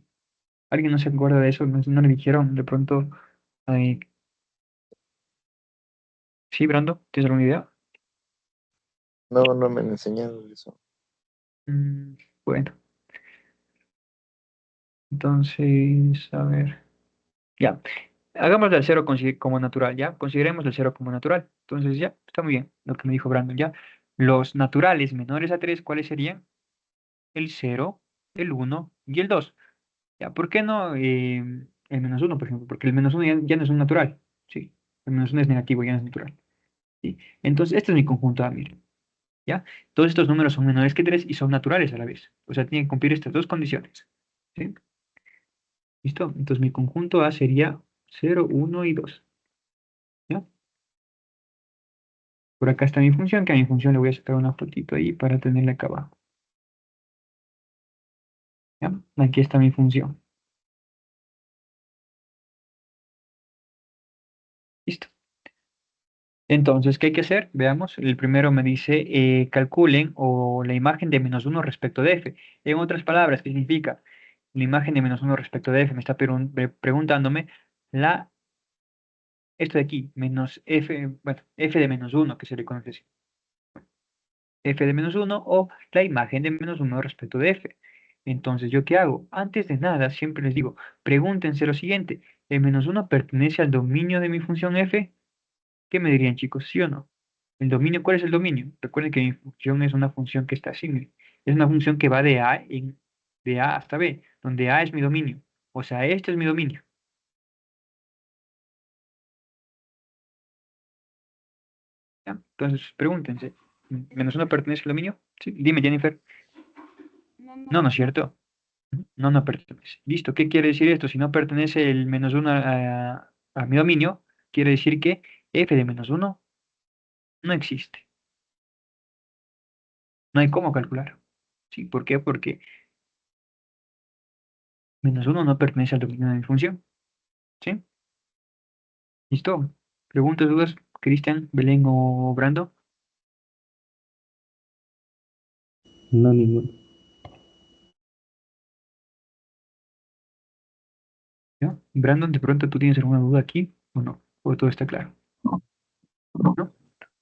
[SPEAKER 1] ¿Alguien no se acuerda de eso? No le dijeron de pronto. Ay, ¿sí, Brando? ¿Tienes alguna idea?
[SPEAKER 2] No, no me han enseñado eso.
[SPEAKER 1] Mm, bueno, entonces, a ver. Ya. Hagamos el cero como natural, ¿ya? Consideremos el cero como natural. Entonces, ya, está muy bien lo que me dijo Brandon, ¿ya? Los naturales menores a 3, ¿cuáles serían? El cero, el uno y el 2. Ya, ¿por qué no el menos uno, por ejemplo? Porque el menos uno ya no es un natural. Sí, el menos uno es negativo, ya no es natural. ¿Sí? Entonces, este es mi conjunto A, miren. ¿Ya? Todos estos números son menores que 3 y son naturales a la vez. O sea, tienen que cumplir estas dos condiciones. ¿Sí? ¿Listo? Entonces, mi conjunto A sería cero, uno y 2. ¿Ya? Por acá está mi función, que a mi función le voy a sacar una fotito ahí para tenerla acá abajo. ¿Ya? Aquí está mi función. ¿Listo? Entonces, ¿qué hay que hacer? Veamos, el primero me dice, calculen o la imagen de menos uno respecto de f. En otras palabras, ¿qué significa? La imagen de menos uno respecto de f me está preguntándome la, esto de aquí, menos f, bueno, f de menos uno, que se le conoce así. F de menos uno o la imagen de menos uno respecto de f. Entonces, ¿yo qué hago? Antes de nada, siempre les digo, pregúntense lo siguiente, ¿el menos uno pertenece al dominio de mi función f? ¿Qué me dirían, chicos? ¿Sí o no? ¿El dominio? ¿Cuál es el dominio? Recuerden que mi función es una función que está sin. Es una función que va de A hasta B, donde A es mi dominio. O sea, este es mi dominio. ¿Ya? Entonces, pregúntense. ¿Menos uno pertenece al dominio? Sí. Dime, Jennifer.
[SPEAKER 3] No, no.
[SPEAKER 1] No, no es cierto. No pertenece. Listo, ¿qué quiere decir esto? Si no pertenece el -1 a mi dominio, quiere decir que f de -1 no existe. No hay cómo calcular. ¿Sí? ¿Por qué? Porque -1 no pertenece al dominio de mi función. ¿Sí? ¿Listo? ¿Preguntas, dudas? Cristian, Belén o Brando.
[SPEAKER 4] No, ninguno.
[SPEAKER 1] ¿Ya? Brandon, de pronto tú tienes alguna duda aquí o no, o todo está claro. ¿No?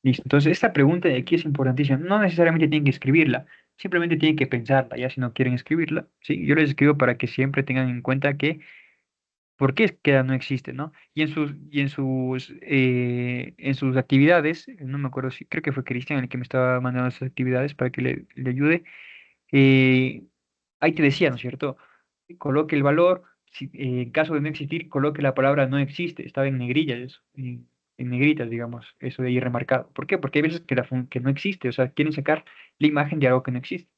[SPEAKER 1] Listo. Entonces, esta pregunta de aquí es importantísima. No necesariamente tienen que escribirla, simplemente tienen que pensarla, ya si no quieren escribirla. ¿Sí? Yo les escribo para que siempre tengan en cuenta que, ¿por qué es que no existe, ¿no? En sus actividades, no me acuerdo si, creo que fue Cristian el que me estaba mandando esas actividades para que le ayude. eh, Ahí te decía, ¿no es cierto? Coloque el valor, en caso de no existir, coloque la palabra no existe, estaba en negrillas, eso, en negritas, digamos, eso de ahí remarcado. ¿Por qué? Porque hay veces que no existe, o sea, quieren sacar la imagen de algo que no existe.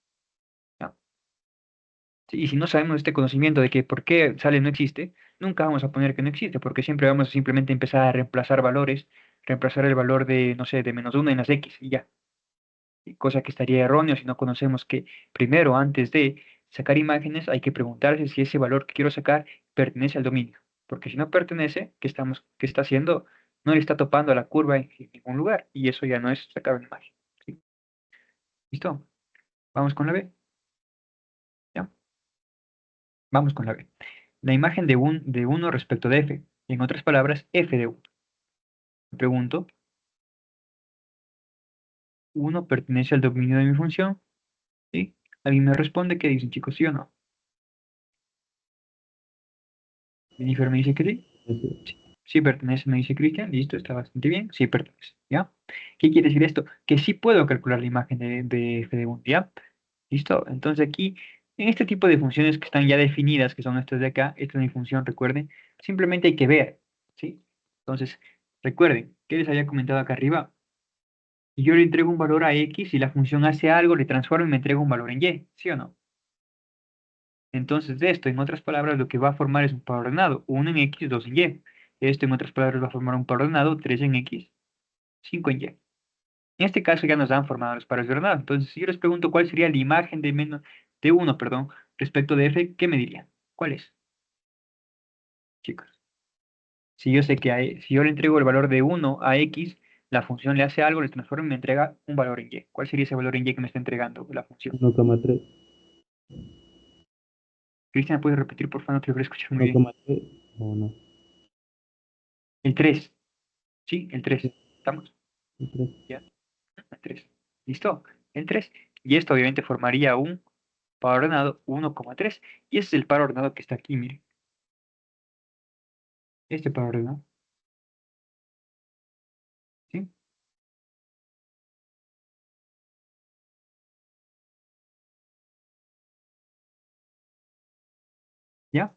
[SPEAKER 1] ¿No? Sí, y si no sabemos este conocimiento de que por qué sale no existe, nunca vamos a poner que no existe, porque siempre vamos a simplemente empezar a reemplazar valores, reemplazar el valor de, no sé, de -1 en las X y ya. Cosa que estaría erróneo si no conocemos que primero, antes de sacar imágenes, hay que preguntarse si ese valor que quiero sacar pertenece al dominio. Porque si no pertenece, qué está haciendo? No le está topando a la curva en ningún lugar. Y eso ya no es sacar una imagen. ¿Sí? ¿Listo? Vamos con la B. ¿Ya? Vamos con la B. La imagen de uno respecto de f. En otras palabras, f de 1. Me pregunto, ¿1 pertenece al dominio de mi función? ¿Sí? ¿Alguien me responde qué dicen, chicos? ¿Sí o no? Jennifer me dice que sí.
[SPEAKER 4] Ese-
[SPEAKER 1] Sí, sí pertenece, me dice Cristian. Listo, está bastante bien. Sí pertenece. ¿Ya? ¿Qué quiere decir esto? Que sí puedo calcular la imagen de f de 1. ¿Ya? ¿Listo? Entonces aquí, en este tipo de funciones que están ya definidas, que son estas de acá, esta es mi función, recuerden, simplemente hay que ver. ¿Sí? Entonces, recuerden, ¿qué les había comentado acá arriba? Si yo le entrego un valor a x y la función hace algo, le transformo y me entrega un valor en y. ¿Sí o no? Entonces, de esto, en otras palabras, lo que va a formar es un par ordenado, 1 en X, 2 en Y. Esto, en otras palabras, va a formar un par ordenado, 3 en X, 5 en Y. En este caso ya nos han formado los pares ordenados. Entonces, si yo les pregunto cuál sería la imagen de 1, perdón, respecto de F, ¿qué me dirían? ¿Cuál es, chicos? Si yo sé que si yo le entrego el valor de 1 a X, la función le hace algo, le transforma y me entrega un valor en Y. ¿Cuál sería ese valor en Y que me está entregando la función?
[SPEAKER 4] 1,3.
[SPEAKER 1] Cristian, ¿puedes repetir, por favor? No te logré escuchar muy bien.
[SPEAKER 4] 1,3 o no.
[SPEAKER 1] El 3, ¿sí? El 3.
[SPEAKER 4] Sí,
[SPEAKER 1] ¿Estamos?
[SPEAKER 4] el 3.
[SPEAKER 1] ¿Ya? El 3. ¿Listo? El 3. Y esto obviamente formaría un par ordenado 1,3. Y ese es el par ordenado que está aquí, mire. Este par ordenado. ¿Sí? ¿Ya?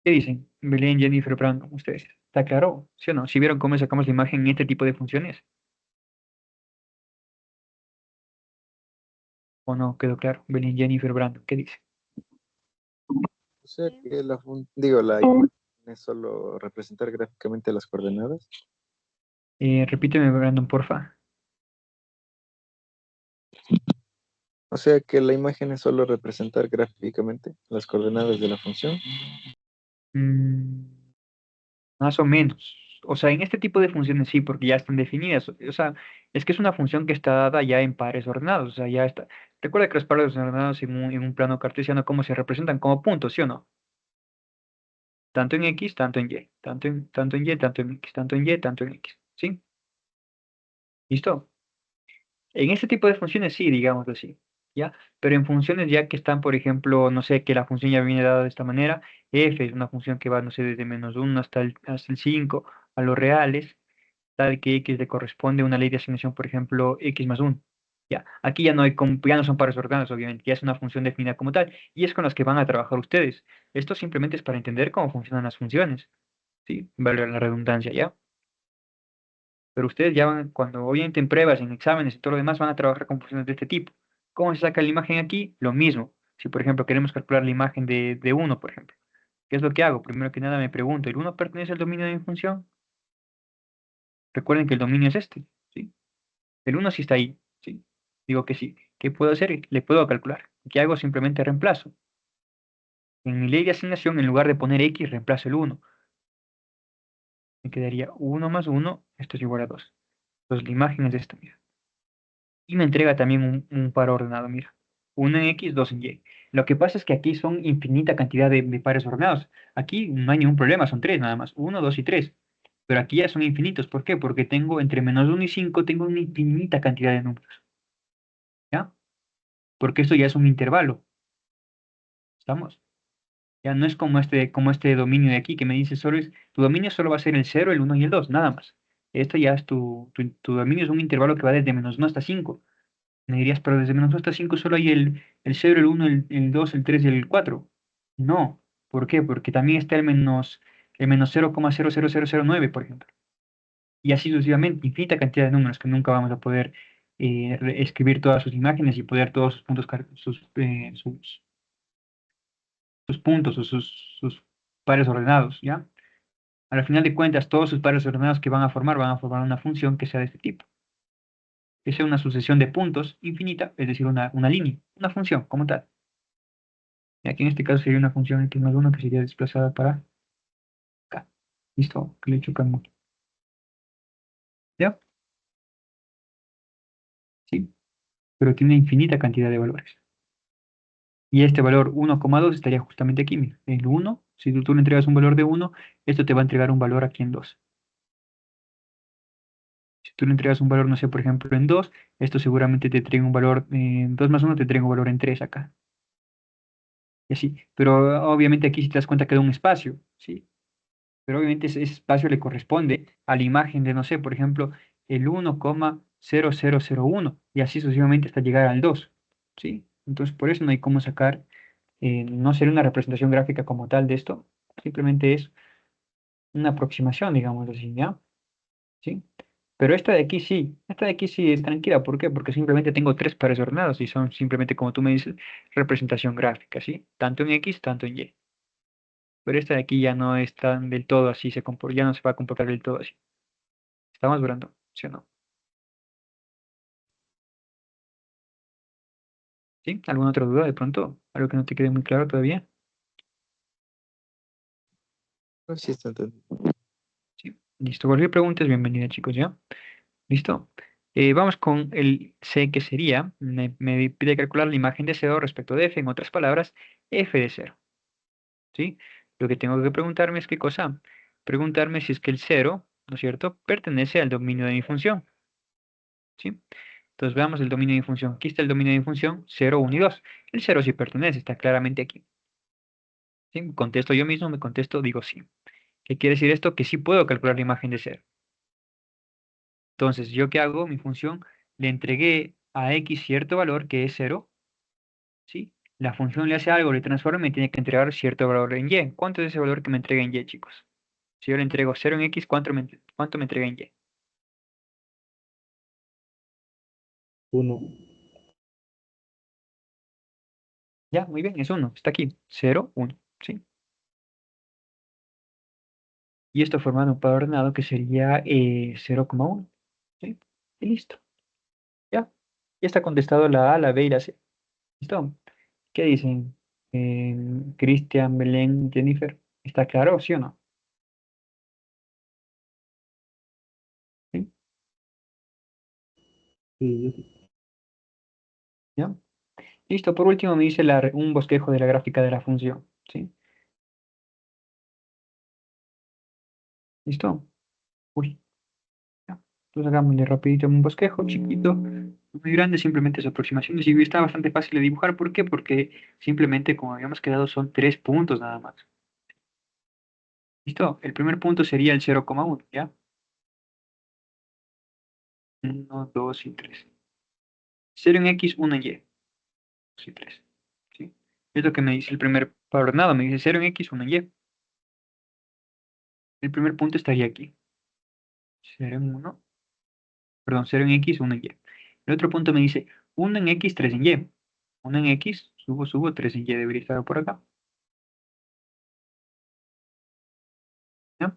[SPEAKER 1] ¿Qué dicen? Belén, Jennifer, Brandon, ustedes. ¿Está claro? ¿Sí o no? ¿Si vieron cómo sacamos la imagen en este tipo de funciones? ¿O no quedó claro? Belén, Jennifer, Brandon, ¿qué dicen?
[SPEAKER 2] O sea que digo, la imagen es solo representar gráficamente las coordenadas.
[SPEAKER 1] Repíteme, Brandon, porfa.
[SPEAKER 2] O sea que la imagen es solo representar gráficamente las coordenadas de la función.
[SPEAKER 1] Mm, Más o menos. O sea, en este tipo de funciones sí, porque ya están definidas. O sea, es que es una función que está dada ya en pares ordenados. O sea, ya está. Recuerda que los pares ordenados en un plano cartesiano, ¿cómo se representan? Como puntos, ¿sí o no? Tanto en X, tanto en Y. Tanto en Y, tanto en X. Tanto en Y, tanto en X. ¿Sí? ¿Listo? En este tipo de funciones sí, digámoslo así. ¿Ya? Pero en funciones ya que están, por ejemplo, no sé, que la función ya viene dada de esta manera. F es una función que va, no sé, desde -1 hasta el 5 a los reales. Tal que X le corresponde una ley de asignación, por ejemplo, X más 1. Ya, aquí ya no hay, ya no son pares ordenados, obviamente, ya es una función definida como tal, y es con las que van a trabajar ustedes. Esto simplemente es para entender cómo funcionan las funciones, ¿sí? Vale la redundancia, ¿ya? Pero ustedes ya van, cuando obviamente en pruebas, en exámenes y todo lo demás, van a trabajar con funciones de este tipo. ¿Cómo se saca la imagen aquí? Lo mismo. Si, por ejemplo, queremos calcular la imagen de 1, por ejemplo, ¿qué es lo que hago? Primero que nada me pregunto, ¿el 1 pertenece al dominio de mi función? Recuerden que el dominio es este, ¿sí? El 1 sí está ahí, ¿sí? Digo que sí. ¿Qué puedo hacer? Le puedo calcular. ¿Qué hago? Simplemente reemplazo. En mi ley de asignación, en lugar de poner X, reemplazo el 1. Me quedaría 1 más 1, esto es igual a 2. Entonces la imagen es esta, mira. Y me entrega también un par ordenado, mira. 1 en X, 2 en Y. Lo que pasa es que aquí son infinita cantidad de pares ordenados. Aquí no hay ningún problema, son 3 nada más. 1, 2 y 3. Pero aquí ya son infinitos. ¿Por qué? Porque tengo entre menos 1 y 5, tengo una infinita cantidad de números. ¿Ya? Porque esto ya es un intervalo. ¿Estamos? Ya no es como este dominio de aquí que me dice tu dominio solo va a ser el 0, el 1 y el 2, nada más. Esto ya es tu dominio es un intervalo que va desde menos 1 hasta 5. Me dirías, pero desde menos 1 hasta 5 solo hay el 0, el 1, el 2, el 3 y el 4. No. ¿Por qué? Porque también está el menos 0,00009, por ejemplo. Y así sucesivamente, infinita cantidad de números que nunca vamos a poder escribir todas sus imágenes y poder todos sus puntos, sus puntos o sus pares ordenados, ¿ya? Al final de cuentas, todos sus pares ordenados que van a formar una función que sea de este tipo, que sea una sucesión de puntos infinita, es decir, una línea, una función como tal. Y aquí en este caso sería una función x más 1 que sería desplazada para acá. ¿Listo? Que le chocamos. ¿Ya? Sí, pero tiene infinita cantidad de valores. Y este valor 1,2 estaría justamente aquí, mira. El 1, si tú le entregas un valor de 1, esto te va a entregar un valor aquí en 2. Si tú le entregas un valor, no sé, por ejemplo, en 2, esto seguramente te entrega un valor, 2 más 1 te entrega un valor en 3 acá. Y así. Pero obviamente aquí si te das cuenta queda un espacio, ¿sí? Pero obviamente ese espacio le corresponde a la imagen de, no sé, por ejemplo, el 1,0001 y así sucesivamente hasta llegar al 2, ¿sí? Entonces por eso no hay cómo sacar, no sería una representación gráfica como tal de esto, simplemente es una aproximación, digamos así, ¿ya? ¿Sí? Pero esta de aquí sí es tranquila. ¿Por qué? Porque simplemente tengo tres pares ordenados y son simplemente, como tú me dices, representación gráfica, ¿sí? Tanto en X, tanto en Y. Pero esta de aquí ya no es tan del todo así, ya no se va a comportar del todo así. ¿Estamos durando? ¿Sí o no? ¿Sí? ¿Alguna otra duda de pronto? ¿Algo que no te quede muy claro todavía?
[SPEAKER 2] Sí, está entendido.
[SPEAKER 1] Sí. Listo. Cualquier pregunta es bienvenida, chicos, ¿ya? ¿Listo? Vamos con el C, que sería, me pide calcular la imagen de cero respecto de f, en otras palabras, f de cero. ¿Sí? Lo que tengo que preguntarme es qué cosa. Preguntarme si es que el cero, ¿no es cierto?, pertenece al dominio de mi función. ¿Sí? Entonces veamos el dominio de mi función. Aquí está el dominio de mi función, 0, 1 y 2. El cero sí pertenece, está claramente aquí. ¿Sí? Contesto yo mismo, me contesto, digo sí. ¿Qué quiere decir esto? Que sí puedo calcular la imagen de cero. Entonces, ¿yo qué hago? Mi función, le entregué a x cierto valor que es 0. ¿Sí? La función le hace algo, le transforma y me tiene que entregar cierto valor en y. ¿Cuánto es ese valor que me entrega en y, chicos? Si yo le entrego 0 en X, ¿cuánto me entrega en Y?
[SPEAKER 4] 1.
[SPEAKER 1] Ya, muy bien, es 1. Está aquí. 0, 1. ¿Sí? Y esto formando un par ordenado que sería 0,1. ¿Sí? Y listo. Ya. Ya está contestado la A, la B y la C. ¿Listo? ¿Qué dicen? Cristian, Belén, Jennifer. ¿Está claro, sí o no? ¿Sí?
[SPEAKER 4] Sí, yo sí.
[SPEAKER 1] ¿Ya? Listo. Por último me dice un bosquejo de la gráfica de la función. ¿Sí? ¿Listo? Uy. Ya. Entonces hagámosle rapidito un bosquejo chiquito, no muy grande, simplemente es aproximaciones. Y está bastante fácil de dibujar. ¿Por qué? Porque simplemente, como habíamos quedado, son tres puntos nada más. ¿Listo? El primer punto sería el 0,1, ¿ya? Uno, 2 y 3. 0 en X, 1 en Y. 2 y 3. ¿Sí? Es lo que me dice el primer ordenado. Me dice 0 en X, 1 en Y. El primer punto estaría aquí. 0 en 1. Perdón, 0 en X, 1 en Y. El otro punto me dice 1 en X, 3 en Y. 1 en X, subo, 3 en Y debería estar por acá. ¿Ya?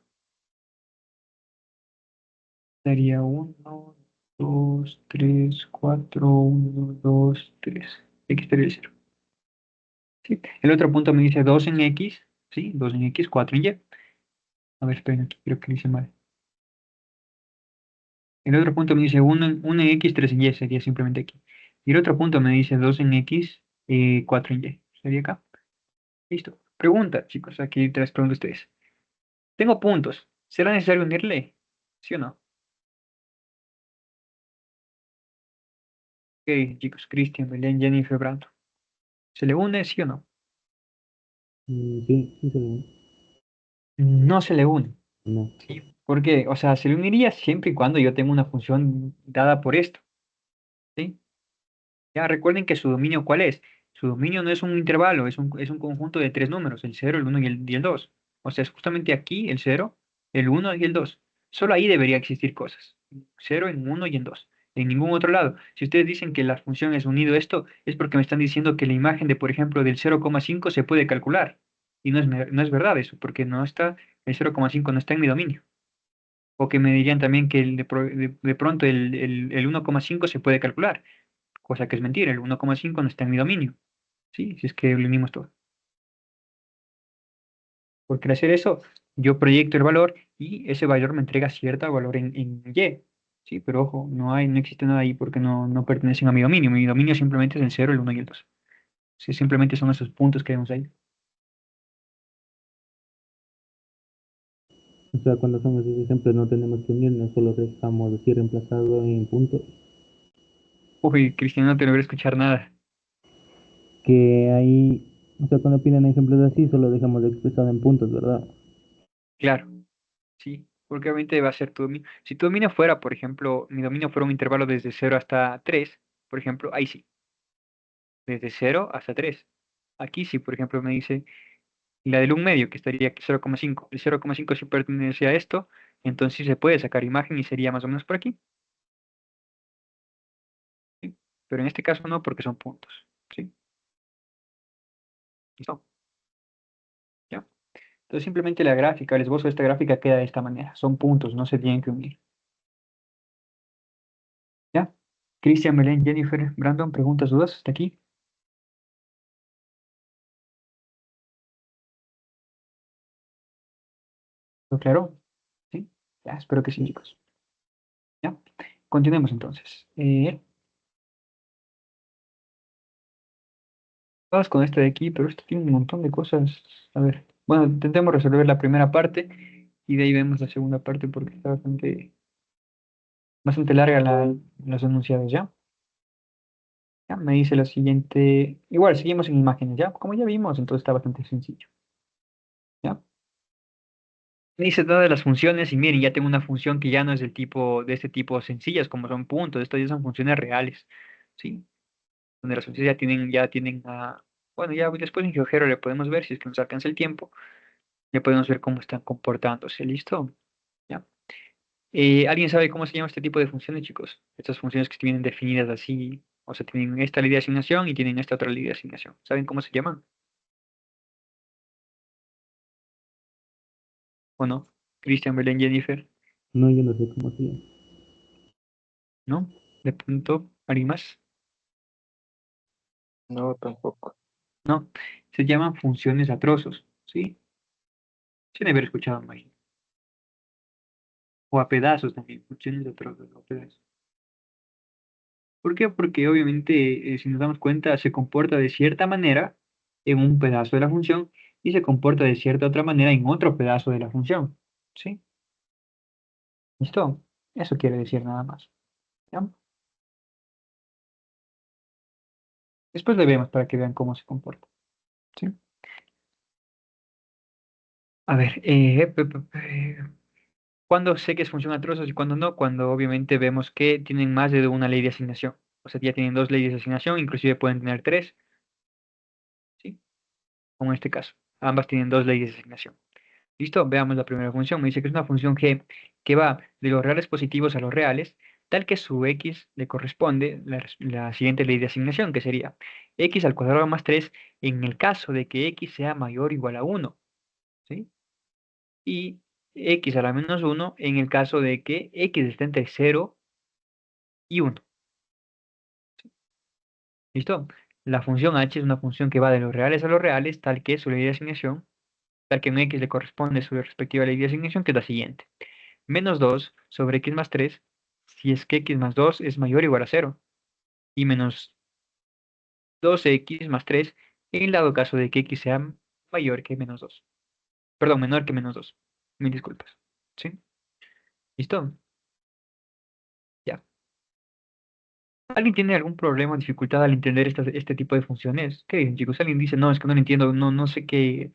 [SPEAKER 1] Daría 1, 2, 3, 4, 1, 2, 3. X estaría el 0. ¿Sí? El otro punto me dice 2 en X, ¿sí? 2 en X, 4 en Y. A ver, esperen aquí, creo que lo hice mal. El otro punto me dice 1 en X, 3 en Y, sería simplemente aquí. Y el otro punto me dice 2 en X, 4 en Y. Sería acá. Listo. Pregunta, chicos, aquí te las pregunto a ustedes. Tengo puntos. ¿Será necesario unirle? ¿Sí o no? Ok, chicos, Cristian, Belén, Jennifer, Brando. ¿Se le une, sí o no?
[SPEAKER 4] Sí, sí se lo.
[SPEAKER 1] No se le une.
[SPEAKER 4] No.
[SPEAKER 1] ¿Sí? ¿Por qué? O sea, se le uniría siempre y cuando yo tenga una función dada por esto. ¿Sí? Ya recuerden que su dominio, ¿cuál es? Su dominio no es un intervalo, es un conjunto de tres números, el cero, el uno y el 2. O sea, es justamente aquí el cero, el uno y el 2. Solo ahí debería existir cosas. Cero, en uno y en 2. En ningún otro lado. Si ustedes dicen que la función es unido esto, es porque me están diciendo que la imagen de, por ejemplo, del 0,5 se puede calcular. Y no es verdad eso, porque el 0,5 no está en mi dominio. O que me dirían también que de pronto el 1,5 se puede calcular, cosa que es mentira, el 1,5 no está en mi dominio, ¿sí? Si es que lo unimos todo. Porque al hacer eso, yo proyecto el valor y ese valor me entrega cierto valor en Y, ¿sí? Pero ojo, no existe nada ahí porque no pertenecen a mi dominio. Mi dominio simplemente es el cero, el uno y el 2. Sí, simplemente son esos puntos que vemos ahí.
[SPEAKER 4] O sea, cuando hacemos ese ejemplo no tenemos que unirnos, solo dejamos así reemplazado en puntos.
[SPEAKER 1] Uy, Cristiano, no te logré escuchar nada.
[SPEAKER 4] Que ahí, o sea, cuando piden ejemplos así, solo dejamos expresado en puntos, ¿verdad?
[SPEAKER 1] Claro, sí, porque obviamente va a ser tu dominio. Si tu dominio fuera, por ejemplo, mi dominio fuera un intervalo desde cero hasta 3, por ejemplo, ahí sí, desde cero hasta 3. Aquí sí, por ejemplo, me dice la del un medio, que estaría aquí 0,5. El 0,5 si pertenece a esto, entonces sí se puede sacar imagen y sería más o menos por aquí. ¿Sí? Pero en este caso no, porque son puntos. ¿Sí? ¿Listo? ¿Ya? Entonces simplemente la gráfica, el esbozo de esta gráfica queda de esta manera. Son puntos, no se tienen que unir. ¿Ya? Cristian, Belén, Jennifer, Brandon, preguntas, dudas hasta aquí. ¿Lo claro? ¿Sí? Ya, espero que sí, chicos. ¿Ya? Continuemos entonces. Vamos con este de aquí, pero este tiene un montón de cosas. A ver, bueno, intentemos resolver la primera parte y de ahí vemos la segunda parte porque está bastante larga los enunciados, ¿ya? Ya, me dice lo siguiente. Igual, seguimos en imágenes, ¿ya? Como ya vimos, entonces está bastante sencillo, ¿ya? Me dice todas las funciones y miren, ya tengo una función que ya no es de este tipo sencillas, como son puntos, estas ya son funciones reales, ¿sí? Donde las funciones bueno, ya después en GeoGebra le podemos ver si es que nos alcanza el tiempo. Ya podemos ver cómo están comportándose. ¿Listo? ¿Ya? ¿Alguien sabe cómo se llama este tipo de funciones, chicos? Estas funciones que vienen definidas así, o sea, tienen esta ley de asignación y tienen esta otra ley de asignación. ¿Saben cómo se llaman? ¿O no? Cristian, Belén, Jennifer,
[SPEAKER 4] No, yo no sé cómo se llama.
[SPEAKER 1] ¿no? De pronto, ¿alguien más?
[SPEAKER 2] No, tampoco.
[SPEAKER 1] No. Se llaman funciones a trozos, ¿sí? Sin haber escuchado, imagino. O a pedazos también, funciones a trozos, o a pedazos. ¿Por qué? Porque obviamente, si nos damos cuenta, se comporta de cierta manera en un pedazo de la función y se comporta de cierta otra manera en otro pedazo de la función. ¿Sí? ¿Listo? Eso quiere decir nada más. ¿Ya? Después le vemos para que vean cómo se comporta. ¿Sí? A ver, ¿cuándo sé que es función a trozos y cuándo no? Cuando obviamente vemos que tienen más de una ley de asignación. O sea, ya tienen dos leyes de asignación, inclusive pueden tener tres. ¿Sí? Como en este caso. Ambas tienen dos leyes de asignación. ¿Listo? Veamos la primera función. Me dice que es una función g que va de los reales positivos a los reales, tal que su x le corresponde la siguiente ley de asignación, que sería x al cuadrado más 3 en el caso de que x sea mayor o igual a 1, ¿sí? Y x a la menos 1 en el caso de que x esté entre 0 y 1. ¿Listo? La función h es una función que va de los reales a los reales, tal que su ley de asignación, tal que a un x le corresponde su respectiva ley de asignación, que es la siguiente. Menos 2 sobre x más 3, si es que x más 2 es mayor o igual a 0. Y menos 2x más 3 en el dado caso de que x sea mayor que menos 2. Perdón, menor que menos 2. Mil disculpas. ¿Sí? ¿Listo? Ya. ¿Alguien tiene algún problema o dificultad al entender este tipo de funciones? ¿Qué dicen, chicos? Alguien dice, no, es que no lo entiendo, no sé qué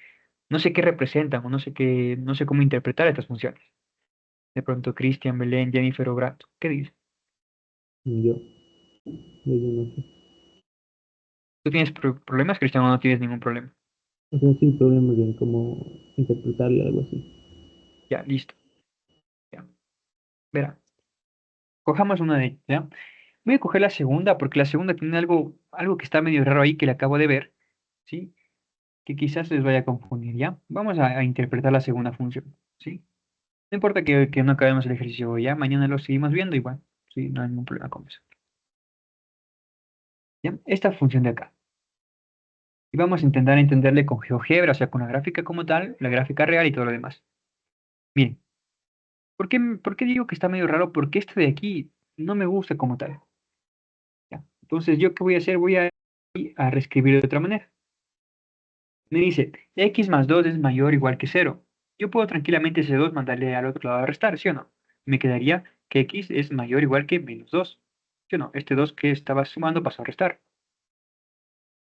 [SPEAKER 1] representan o no sé cómo interpretar estas funciones. De pronto, Cristian, Belén, Jennifer o Brato. ¿Qué dice?
[SPEAKER 4] Yo, yo no sé.
[SPEAKER 1] ¿Tú tienes problemas, Cristian, o no tienes ningún problema?
[SPEAKER 4] O sea, sí, problemas en cómo interpretarle algo así.
[SPEAKER 1] Ya, listo. Ya. Verá, cojamos una de ellas, ¿ya? Voy a coger la segunda porque la segunda tiene algo que está medio raro ahí que le acabo de ver, ¿sí? Que quizás les vaya a confundir, ¿ya? Vamos a interpretar la segunda función, ¿sí? No importa que no acabemos el ejercicio hoy, ¿ya? Mañana lo seguimos viendo igual, ¿sí? No hay ningún problema con eso, ¿ya? Esta función de acá. Y vamos a intentar entenderle con GeoGebra, o sea, con la gráfica como tal, la gráfica real y todo lo demás. Miren, por qué digo que está medio raro? Porque este de aquí no me gusta como tal, ¿ya? Entonces, ¿yo qué voy a hacer? Voy a reescribir de otra manera. Me dice, x más 2 es mayor o igual que 0. Yo puedo tranquilamente ese 2 mandarle al otro lado a restar, ¿sí o no? Me quedaría que x es mayor o igual que menos 2. ¿Sí o no? Este 2 que estaba sumando pasó a restar.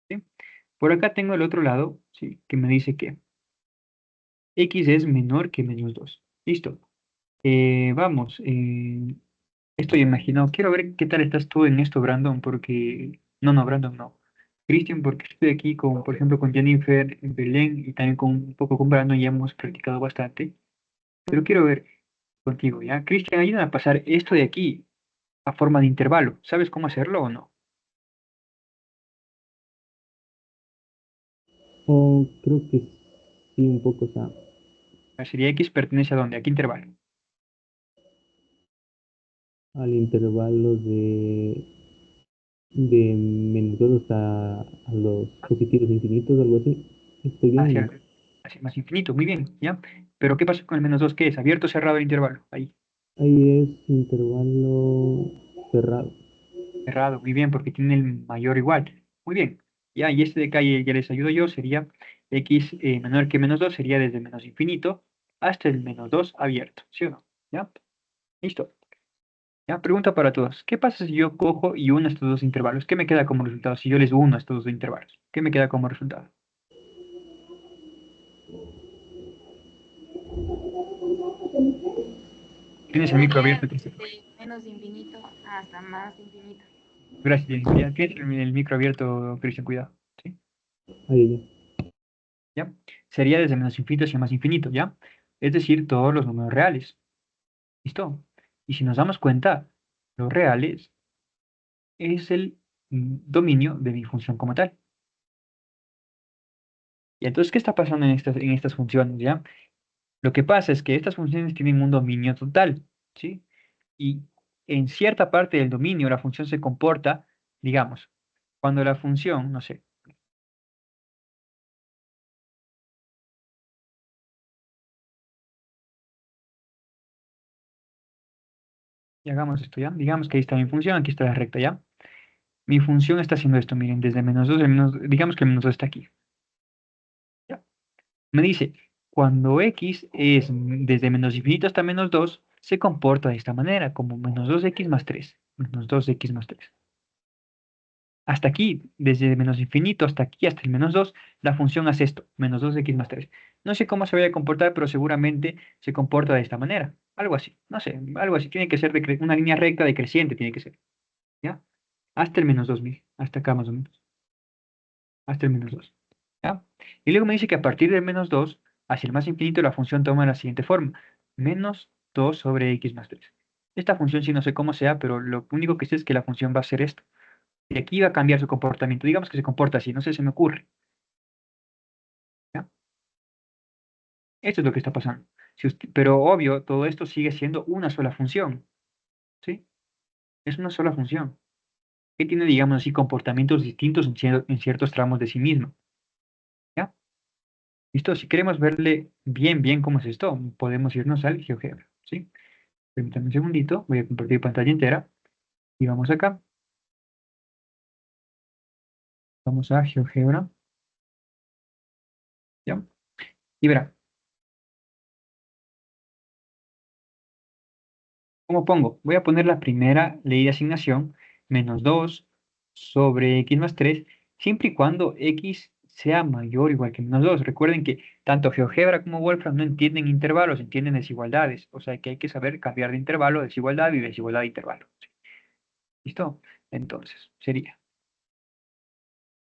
[SPEAKER 1] ¿Sí? Por acá tengo el otro lado, ¿sí? Que me dice que x es menor que menos 2. Listo. Vamos. Esto ya imagino. Quiero ver qué tal estás tú en esto, Brandon, porque... No, no, Brandon, no. Cristian, porque estoy aquí con, por ejemplo, con Jennifer, Belén y también con un poco con Brandon, ya hemos practicado bastante. Pero quiero ver contigo, ¿ya? Cristian, ayúdame a pasar esto de aquí a forma de intervalo. ¿Sabes cómo hacerlo o no?
[SPEAKER 4] O creo que sí, un poco, o sea,
[SPEAKER 1] La serie X pertenece a dónde? ¿A qué intervalo?
[SPEAKER 4] al intervalo de menos 2 a los positivos infinitos, algo así. Estoy bien, ¿no?
[SPEAKER 1] Hacia más infinito, muy bien, ¿ya? Pero ¿qué pasa con el menos 2? ¿Qué es? ¿Abierto o cerrado el intervalo? Ahí,
[SPEAKER 4] Ahí es intervalo cerrado.
[SPEAKER 1] cerrado, muy bien, porque tiene el mayor o igual. Muy bien, ¿ya? Y este de acá ya les ayudo yo, sería X menor que menos 2, sería desde menos infinito hasta el menos 2 abierto, ¿sí o no? ¿Ya? Listo. Ya, pregunta para todos. ¿Qué pasa si yo cojo y uno estos dos intervalos? ¿Qué me queda como resultado si yo les uno estos dos intervalos? ¿Qué me queda como resultado? Tienes el micro abierto,
[SPEAKER 5] Sería
[SPEAKER 1] Cristian.
[SPEAKER 5] de menos infinito hasta más infinito.
[SPEAKER 1] Gracias, Jennifer. Ya tienes el micro abierto, Cristian, cuidado. ¿Sí?
[SPEAKER 4] Ahí
[SPEAKER 1] ¿Ya? Sería desde menos infinito hacia más infinito, ¿ya? Es decir, todos los números reales. ¿Listo? Y si nos damos cuenta, los reales es el dominio de mi función como tal. Y entonces, ¿qué está pasando en estas funciones, ya? Lo que pasa es que estas funciones tienen un dominio total, ¿sí? Y en cierta parte del dominio la función se comporta, digamos, cuando la función, no sé, y hagamos esto, ¿ya? Digamos que ahí está mi función, aquí está la recta, ¿ya? Mi función está haciendo esto, miren, desde menos 2, digamos que el menos 2 está aquí, ¿ya? Me dice, cuando x es desde menos infinito hasta menos 2 se comporta de esta manera, como menos 2x más 3, menos 2x más 3. Hasta aquí, desde menos infinito hasta aquí, hasta el menos 2 la función hace esto, menos 2x más 3. No sé cómo se vaya a comportar, pero seguramente se comporta de esta manera. Algo así, no sé, algo así. Tiene que ser una línea recta decreciente, tiene que ser, ¿ya? Hasta el menos 2000, hasta acá más o menos, hasta el menos 2, ¿ya? Y luego me dice que a partir del menos 2 hacia el más infinito, la función toma la siguiente forma, menos 2 sobre x más 3. Esta función sí no sé cómo sea, pero lo único que sé es que la función va a ser esto. Y aquí va a cambiar su comportamiento. Digamos que se comporta así, no sé, se me ocurre. ¿Ya? Esto es lo que está pasando. Pero obvio, todo esto sigue siendo una sola función. ¿Sí? Es una sola función. Que tiene, digamos así, comportamientos distintos en ciertos tramos de sí misma. ¿Ya? ¿Listo? Si queremos verle bien, bien cómo es esto, podemos irnos al GeoGebra. ¿Sí? Permítanme un segundito, voy a compartir pantalla entera. Y vamos acá. Vamos a GeoGebra. ¿Ya? Y verá, ¿cómo pongo? Voy a poner la primera ley de asignación, menos 2 sobre x más 3, siempre y cuando x sea mayor o igual que menos 2. Recuerden que tanto GeoGebra como Wolfram no entienden intervalos, entienden desigualdades. O sea que hay que saber cambiar de intervalo, desigualdad y desigualdad de intervalo. ¿Listo? Entonces, sería,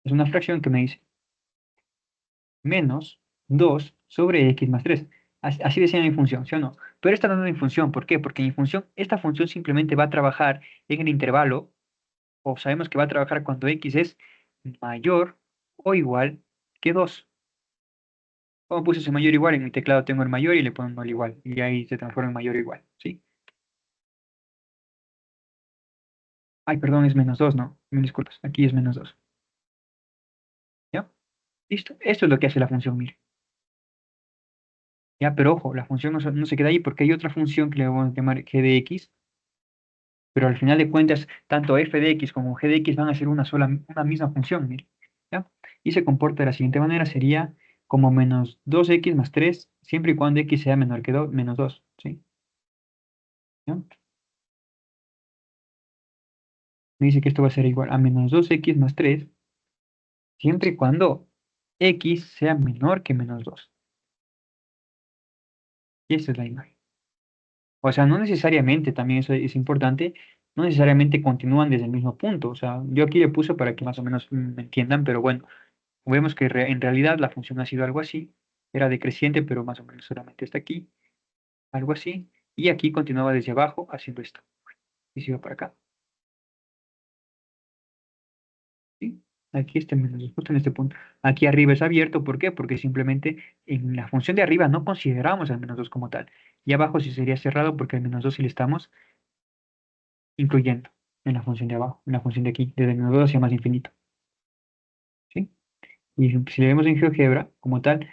[SPEAKER 1] es una fracción que me dice menos 2 sobre x más 3. Así decía mi función, ¿sí o no? Pero esta no es mi función, ¿por qué? Porque mi función, esta función simplemente va a trabajar en el intervalo, o sabemos que va a trabajar cuando x es mayor o igual que 2. Como puse ese mayor o igual, en mi teclado tengo el mayor y le pongo el igual, y ahí se transforma en mayor o igual, ¿sí? Ay, perdón, es menos 2, ¿no? Mil disculpas, aquí es menos 2. ¿Ya? ¿Listo? Esto es lo que hace la función, mire. ¿Ya? Pero ojo, la función no se queda ahí porque hay otra función que le vamos a llamar g de x, pero al final de cuentas, tanto f de x como g de x van a ser una misma función, mire, ¿ya? Y se comporta de la siguiente manera, sería como menos 2x más 3, siempre y cuando x sea menor que menos 2, ¿sí? ¿Ya? Me dice que esto va a ser igual a menos 2x más 3, siempre y cuando x sea menor que menos 2. Y esa es la imagen. O sea, no necesariamente, también eso es importante, no necesariamente continúan desde el mismo punto. O sea, yo aquí le puse para que más o menos me entiendan, pero bueno. Vemos que en realidad la función ha sido algo así, era decreciente, pero más o menos solamente hasta aquí, algo así, y aquí continuaba desde abajo haciendo esto, y se iba para acá, ¿sí? Aquí este menos, justo en este punto. Aquí arriba es abierto, ¿por qué? Porque simplemente en la función de arriba no consideramos al menos 2 como tal, y abajo sí sería cerrado porque al menos 2 sí le estamos incluyendo en la función de abajo, en la función de aquí, desde el menos 2 hacia más infinito, ¿sí? Y si le vemos en GeoGebra como tal,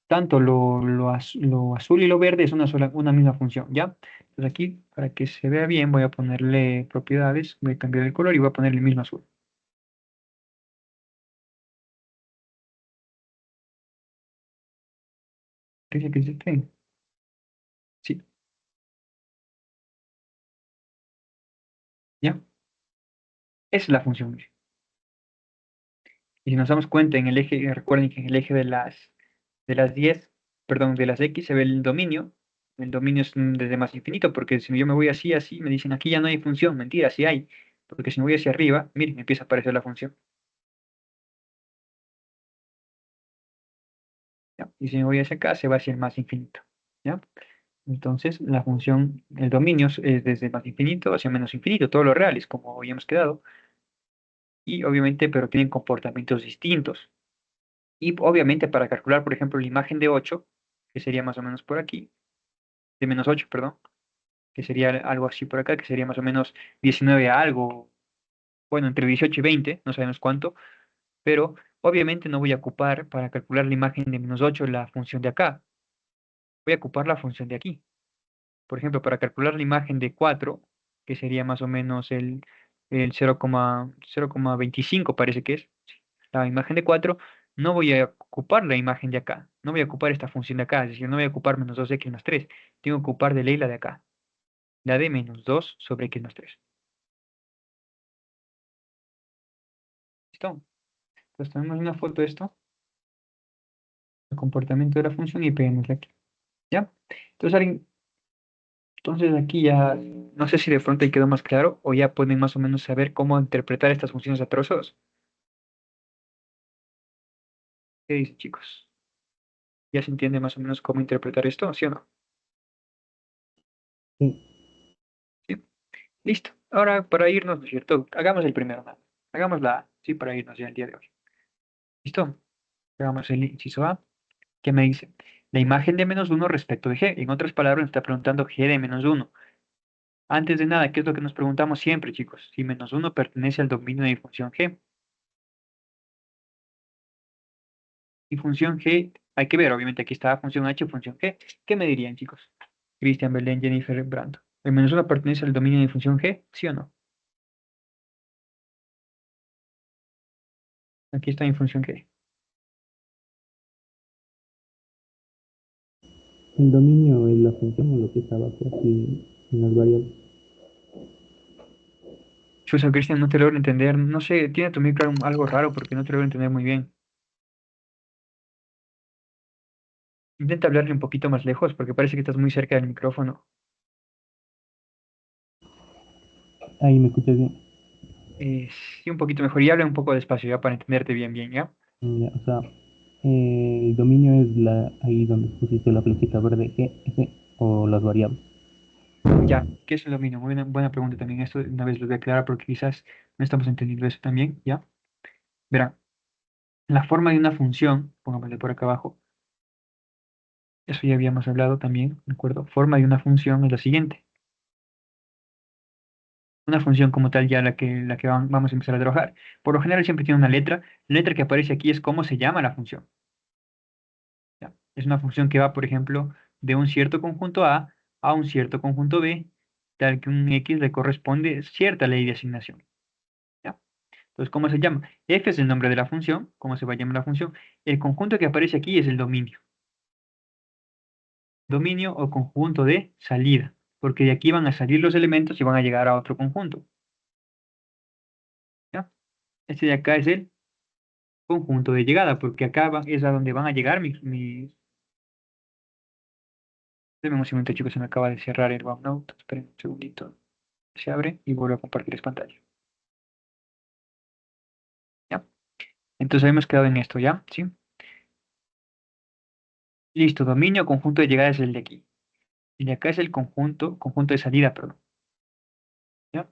[SPEAKER 1] tanto lo azul y lo verde es una misma función, ¿ya? Entonces aquí, para que se vea bien, voy a ponerle propiedades, voy a cambiar el color y voy a ponerle el mismo azul. ¿Qué dice que dice este? Sí, ¿ya? Esa es la función, mire. Y si nos damos cuenta en el eje, recuerden que en el eje de las 10, perdón, de las X se ve el dominio. El dominio es desde más infinito, porque si yo me voy así, así, me dicen aquí ya no hay función. Mentira, sí hay. Porque si me voy hacia arriba, miren, me empieza a aparecer la función. ¿Ya? Y si me voy hacia acá, se va hacia el más infinito. ¿Ya? Entonces, la función, el dominio es desde más infinito hacia menos infinito, todos los reales, como habíamos quedado. Y obviamente, pero tienen comportamientos distintos. Y obviamente, para calcular, por ejemplo, la imagen de 8, que sería más o menos por aquí, de menos 8, perdón, que sería algo así por acá, que sería más o menos 19 a algo, bueno, entre 18 y 20, no sabemos cuánto, pero obviamente no voy a ocupar para calcular la imagen de menos 8 la función de acá, voy a ocupar la función de aquí. Por ejemplo, para calcular la imagen de 4, que sería más o menos el 0,25 parece que es, la imagen de 4, no voy a ocupar la imagen de acá, no voy a ocupar esta función de acá, es decir, no voy a ocupar menos 2x más 3, tengo que ocupar de ley la de acá, la de menos 2 sobre x más 3. ¿Listo? Entonces tenemos una foto de esto, el comportamiento de la función y peguémosla aquí. ¿Ya? Entonces, entonces aquí ya, no sé si de pronto ahí quedó más claro o ya pueden más o menos saber cómo interpretar estas funciones a trozos. ¿Qué dicen, chicos? ¿Ya se entiende más o menos cómo interpretar esto, sí o no?
[SPEAKER 4] Sí,
[SPEAKER 1] Listo. Ahora, para irnos, ¿no es cierto? Hagamos el primero, nada. Hagamos la A, ¿sí? Para irnos ya el día de hoy. ¿Listo? Hagamos el inciso A. ¿Qué me dice? La imagen de menos uno respecto de G. En otras palabras, nos está preguntando G de menos uno. Antes de nada, ¿qué es lo que nos preguntamos siempre, chicos? Si menos uno pertenece al dominio de mi función G. Y función G, hay que ver, obviamente aquí está función H, función G. ¿Qué me dirían, chicos? Cristian, Belén, Jennifer, Brando. ¿El menos uno pertenece al dominio de mi función G? ¿Sí o no? Aquí está mi función G.
[SPEAKER 4] El dominio es la función o lo que está abajo aquí en las variables.
[SPEAKER 1] Chusa, Cristian, no te logro entender. No sé, tiene tu micro algo raro porque no te logro entender muy bien. Intenta hablarle un poquito más lejos porque parece que estás muy cerca del micrófono.
[SPEAKER 4] Ahí me escuchas bien.
[SPEAKER 1] Sí, un poquito mejor y habla un poco despacio ya para entenderte bien, bien, ¿ya?
[SPEAKER 4] Ya, o sea, el dominio es ahí donde pusiste la flechita verde G, F o las variables.
[SPEAKER 1] Ya, ¿qué es el dominio? Muy buena pregunta también. Esto una vez lo voy a aclarar porque quizás no estamos entendiendo eso también, ¿ya? Verán, la forma de una función, pongámosle por acá abajo, eso ya habíamos hablado también, ¿de acuerdo? Forma de una función es la siguiente. Una función como tal ya la que vamos a empezar a trabajar. Por lo general siempre tiene una letra. La letra que aparece aquí es cómo se llama la función. ¿Ya? Es una función que va, por ejemplo, de un cierto conjunto a un cierto conjunto B, tal que un X le corresponde cierta ley de asignación. ¿Ya? Entonces, ¿cómo se llama? F es el nombre de la función, ¿cómo se va a llamar la función? El conjunto que aparece aquí es el dominio. Dominio o conjunto de salida, porque de aquí van a salir los elementos y van a llegar a otro conjunto. ¿Ya? Este de acá es el conjunto de llegada, porque acá es a donde van a llegar mis. Deme un segundito, chicos, se me acaba de cerrar el OneNote. Esperen un segundito. Se abre y vuelvo a compartir esta pantalla. ¿Ya? Entonces hemos quedado en esto, ¿ya? ¿Sí? Listo, dominio, conjunto de llegada es el de aquí. Y de acá es el conjunto de salida, perdón. ¿Ya?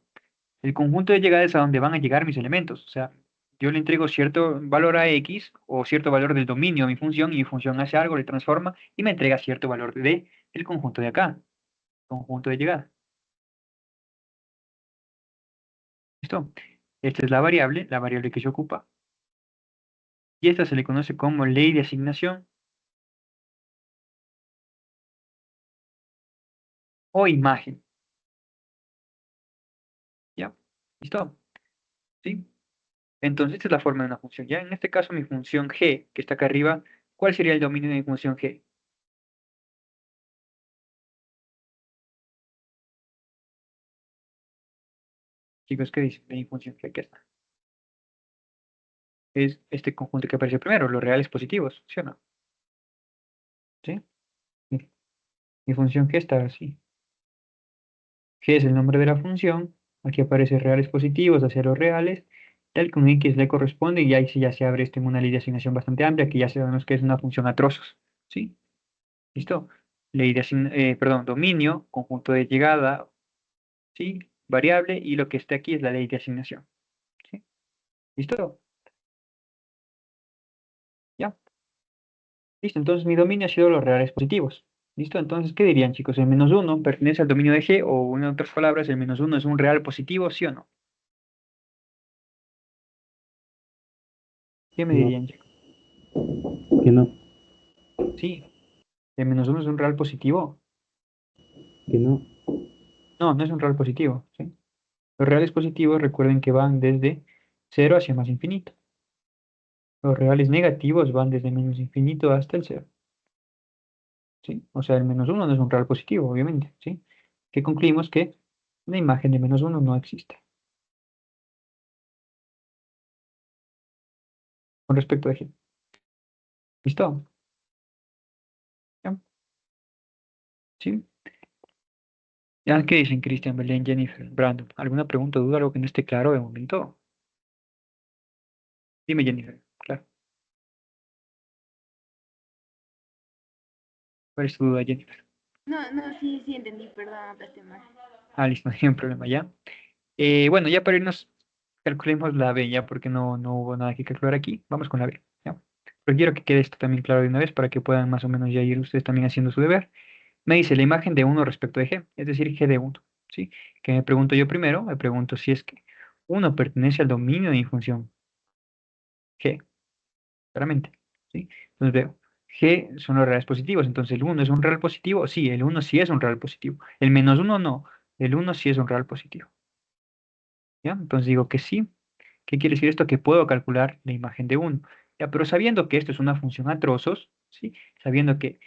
[SPEAKER 1] El conjunto de llegada es a donde van a llegar mis elementos. O sea, yo le entrego cierto valor a X o cierto valor del dominio a mi función y mi función hace algo, le transforma y me entrega cierto valor del conjunto de acá, conjunto de llegada. ¿Listo? Esta es la variable que se ocupa. Y esta se le conoce como ley de asignación o imagen. ¿Ya? ¿Listo? ¿Sí? Entonces, esta es la forma de una función. Ya en este caso, mi función g, que está acá arriba, ¿cuál sería el dominio de mi función g? Chicos, ¿qué dicen de mi función g? Aquí está. Es este conjunto que aparece primero, los reales positivos, ¿sí o no? ¿Sí? Mi mi función g está así. G es el nombre de la función. Aquí aparece reales positivos a ceros reales. Tal que un x le corresponde y ahí sí ya se abre esto en una ley de asignación bastante amplia, que ya sabemos que es una función a trozos. ¿Sí? ¿Listo? Perdón, dominio, conjunto de llegada, ¿sí? Variable, y lo que está aquí es la ley de asignación. ¿Sí? ¿Listo? ¿Ya? Listo, entonces mi dominio ha sido los reales positivos. ¿Listo? Entonces, ¿qué dirían, chicos? ¿El menos uno pertenece al dominio de G o, en otras palabras, el menos uno es un real positivo, sí o no? ¿Qué me
[SPEAKER 4] No,
[SPEAKER 1] dirían, chicos?
[SPEAKER 4] que no,
[SPEAKER 1] Sí, el menos uno es un real positivo.
[SPEAKER 4] que no.
[SPEAKER 1] No, no es un real positivo, ¿sí? Los reales positivos recuerden que van desde cero hacia más infinito. Los reales negativos van desde menos infinito hasta el cero. ¿Sí? O sea, el menos uno no es un real positivo, obviamente, ¿sí? Que concluimos que la imagen de menos uno no existe. Con respecto a G. ¿Listo? ¿Ya? ¿Sí? ¿Ya qué dicen Cristian, Belén, Jennifer, Brandon? ¿Alguna pregunta, duda, algo que no esté claro de momento? Dime, Jennifer. Claro. ¿Cuál es tu duda, Jennifer?
[SPEAKER 5] No, no, sí, sí entendí, perdón, hablaste mal.
[SPEAKER 1] Listo, no hay ningún problema, ¿ya? Bueno, ya para irnos, calculemos la B, ¿ya? Porque no hubo nada que calcular aquí. Vamos con la B, ¿ya? Pero quiero que quede esto también claro de una vez para que puedan más o menos ya ir ustedes también haciendo su deber. Me dice la imagen de 1 respecto de G, es decir, G de 1, ¿sí? Que me pregunto yo primero, me pregunto si es que 1 pertenece al dominio de mi función G, claramente, ¿sí? Entonces veo, G son los reales positivos, entonces el 1 es un real positivo, sí, el 1 sí es un real positivo, el -1 no, el 1 sí es un real positivo, ¿ya? Entonces digo que sí. ¿Qué quiere decir esto? Que puedo calcular la imagen de 1. Ya, pero sabiendo que esto es una función a trozos, ¿sí? Sabiendo que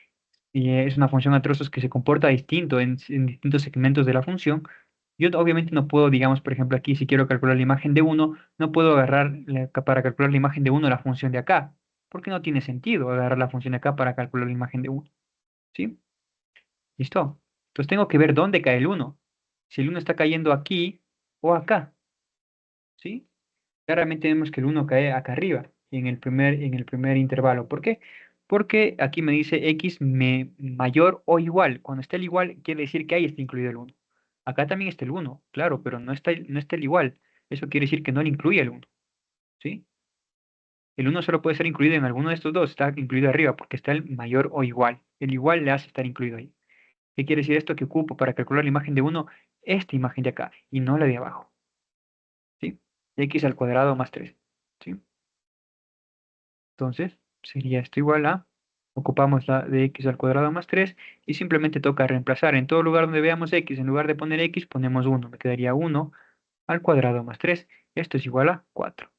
[SPEAKER 1] es una función a trozos que se comporta distinto en distintos segmentos de la función, yo obviamente no puedo, digamos, por ejemplo, aquí si quiero calcular la imagen de 1, no puedo agarrar para calcular la imagen de 1 la función de acá, porque no tiene sentido agarrar la función de acá para calcular la imagen de 1, ¿sí? ¿Listo? Entonces tengo que ver dónde cae el 1. Si el 1 está cayendo aquí o acá, ¿sí? Claramente vemos que el 1 cae acá arriba, en el primer intervalo. ¿Por qué? Porque aquí me dice x mayor o igual. Cuando está el igual, quiere decir que ahí está incluido el 1. Acá también está el 1, claro, pero no está el igual. Eso quiere decir que no le incluye el 1. ¿Sí? El 1 solo puede ser incluido en alguno de estos dos. Está incluido arriba porque está el mayor o igual. El igual le hace estar incluido ahí. ¿Qué quiere decir esto? Que ocupo para calcular la imagen de 1 esta imagen de acá y no la de abajo. ¿Sí? X al cuadrado más 3. ¿Sí? Entonces, sería esto igual a, ocupamos la de x al cuadrado más 3 y simplemente toca reemplazar. En todo lugar donde veamos x, en lugar de poner x, ponemos 1. Me quedaría 1 al cuadrado más 3. Esto es igual a 4.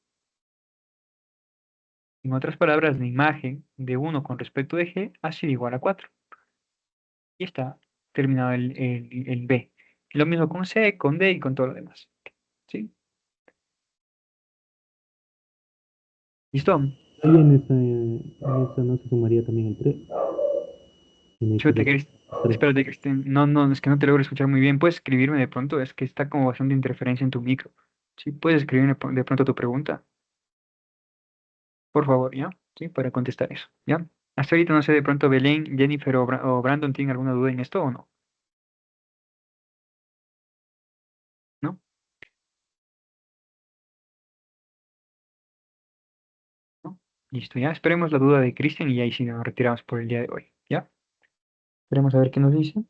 [SPEAKER 1] En otras palabras, la imagen de 1 con respecto de g ha sido igual a 4. Y está terminado el b. Lo mismo con c, con d y con todo lo demás. ¿Sí? ¿Listo?
[SPEAKER 4] Ahí en esa no se sumaría también el 3. Tiene que
[SPEAKER 1] Chútate,
[SPEAKER 4] ser 3.
[SPEAKER 1] espérate, Cristian. No, es que no te logro escuchar muy bien. ¿Puedes escribirme de pronto? Es que está como bastante interferencia en tu micro. Sí, puedes escribirme de pronto tu pregunta, por favor, ¿ya? Sí, para contestar eso, ¿ya? Hasta ahorita no sé, de pronto Belén, Jennifer o Brandon tienen alguna duda en esto o no. ¿No? ¿No? Listo, ya. Esperemos la duda de Cristian y ahí sí nos retiramos por el día de hoy, ¿ya? Esperemos a ver qué nos dice.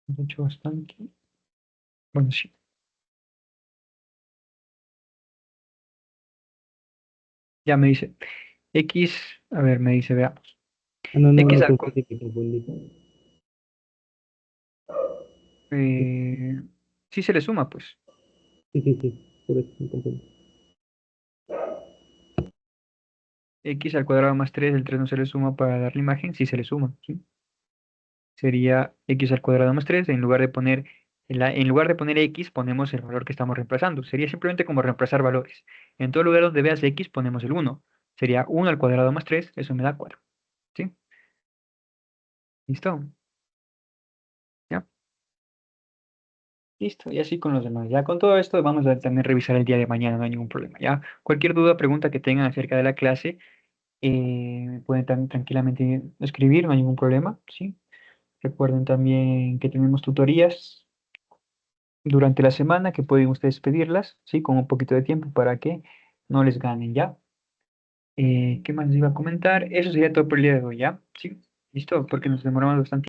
[SPEAKER 1] Hemos hecho bastante. Bueno, sí. Ya me dice. X, a ver, me dice, veamos.
[SPEAKER 4] No,
[SPEAKER 1] X
[SPEAKER 4] me
[SPEAKER 1] al
[SPEAKER 4] confundí, me confundí.
[SPEAKER 1] eh, sí se le suma, pues.
[SPEAKER 4] Sí, por eso me confundí.
[SPEAKER 1] X al cuadrado más 3, el 3 no se le suma para dar la imagen, sí se le suma, ¿sí? Sería x al cuadrado más 3, en lugar de poner x, ponemos el valor que estamos reemplazando. Sería simplemente como reemplazar valores. En todo lugar donde veas x, ponemos el 1. Sería 1 al cuadrado más 3, eso me da 4. ¿Sí? ¿Listo? ¿Ya? Listo, y así con los demás. Ya con todo esto vamos a también revisar el día de mañana, no hay ningún problema. ¿Ya? Cualquier duda, pregunta que tengan acerca de la clase, pueden tranquilamente escribir, no hay ningún problema, ¿sí? Recuerden también que tenemos tutorías durante la semana que pueden ustedes pedirlas, ¿sí? Con un poquito de tiempo para que no les ganen, ¿ya? ¿Qué más les iba a comentar? Eso sería todo por el día de hoy, ¿ya? Sí, listo, porque nos demoramos bastante.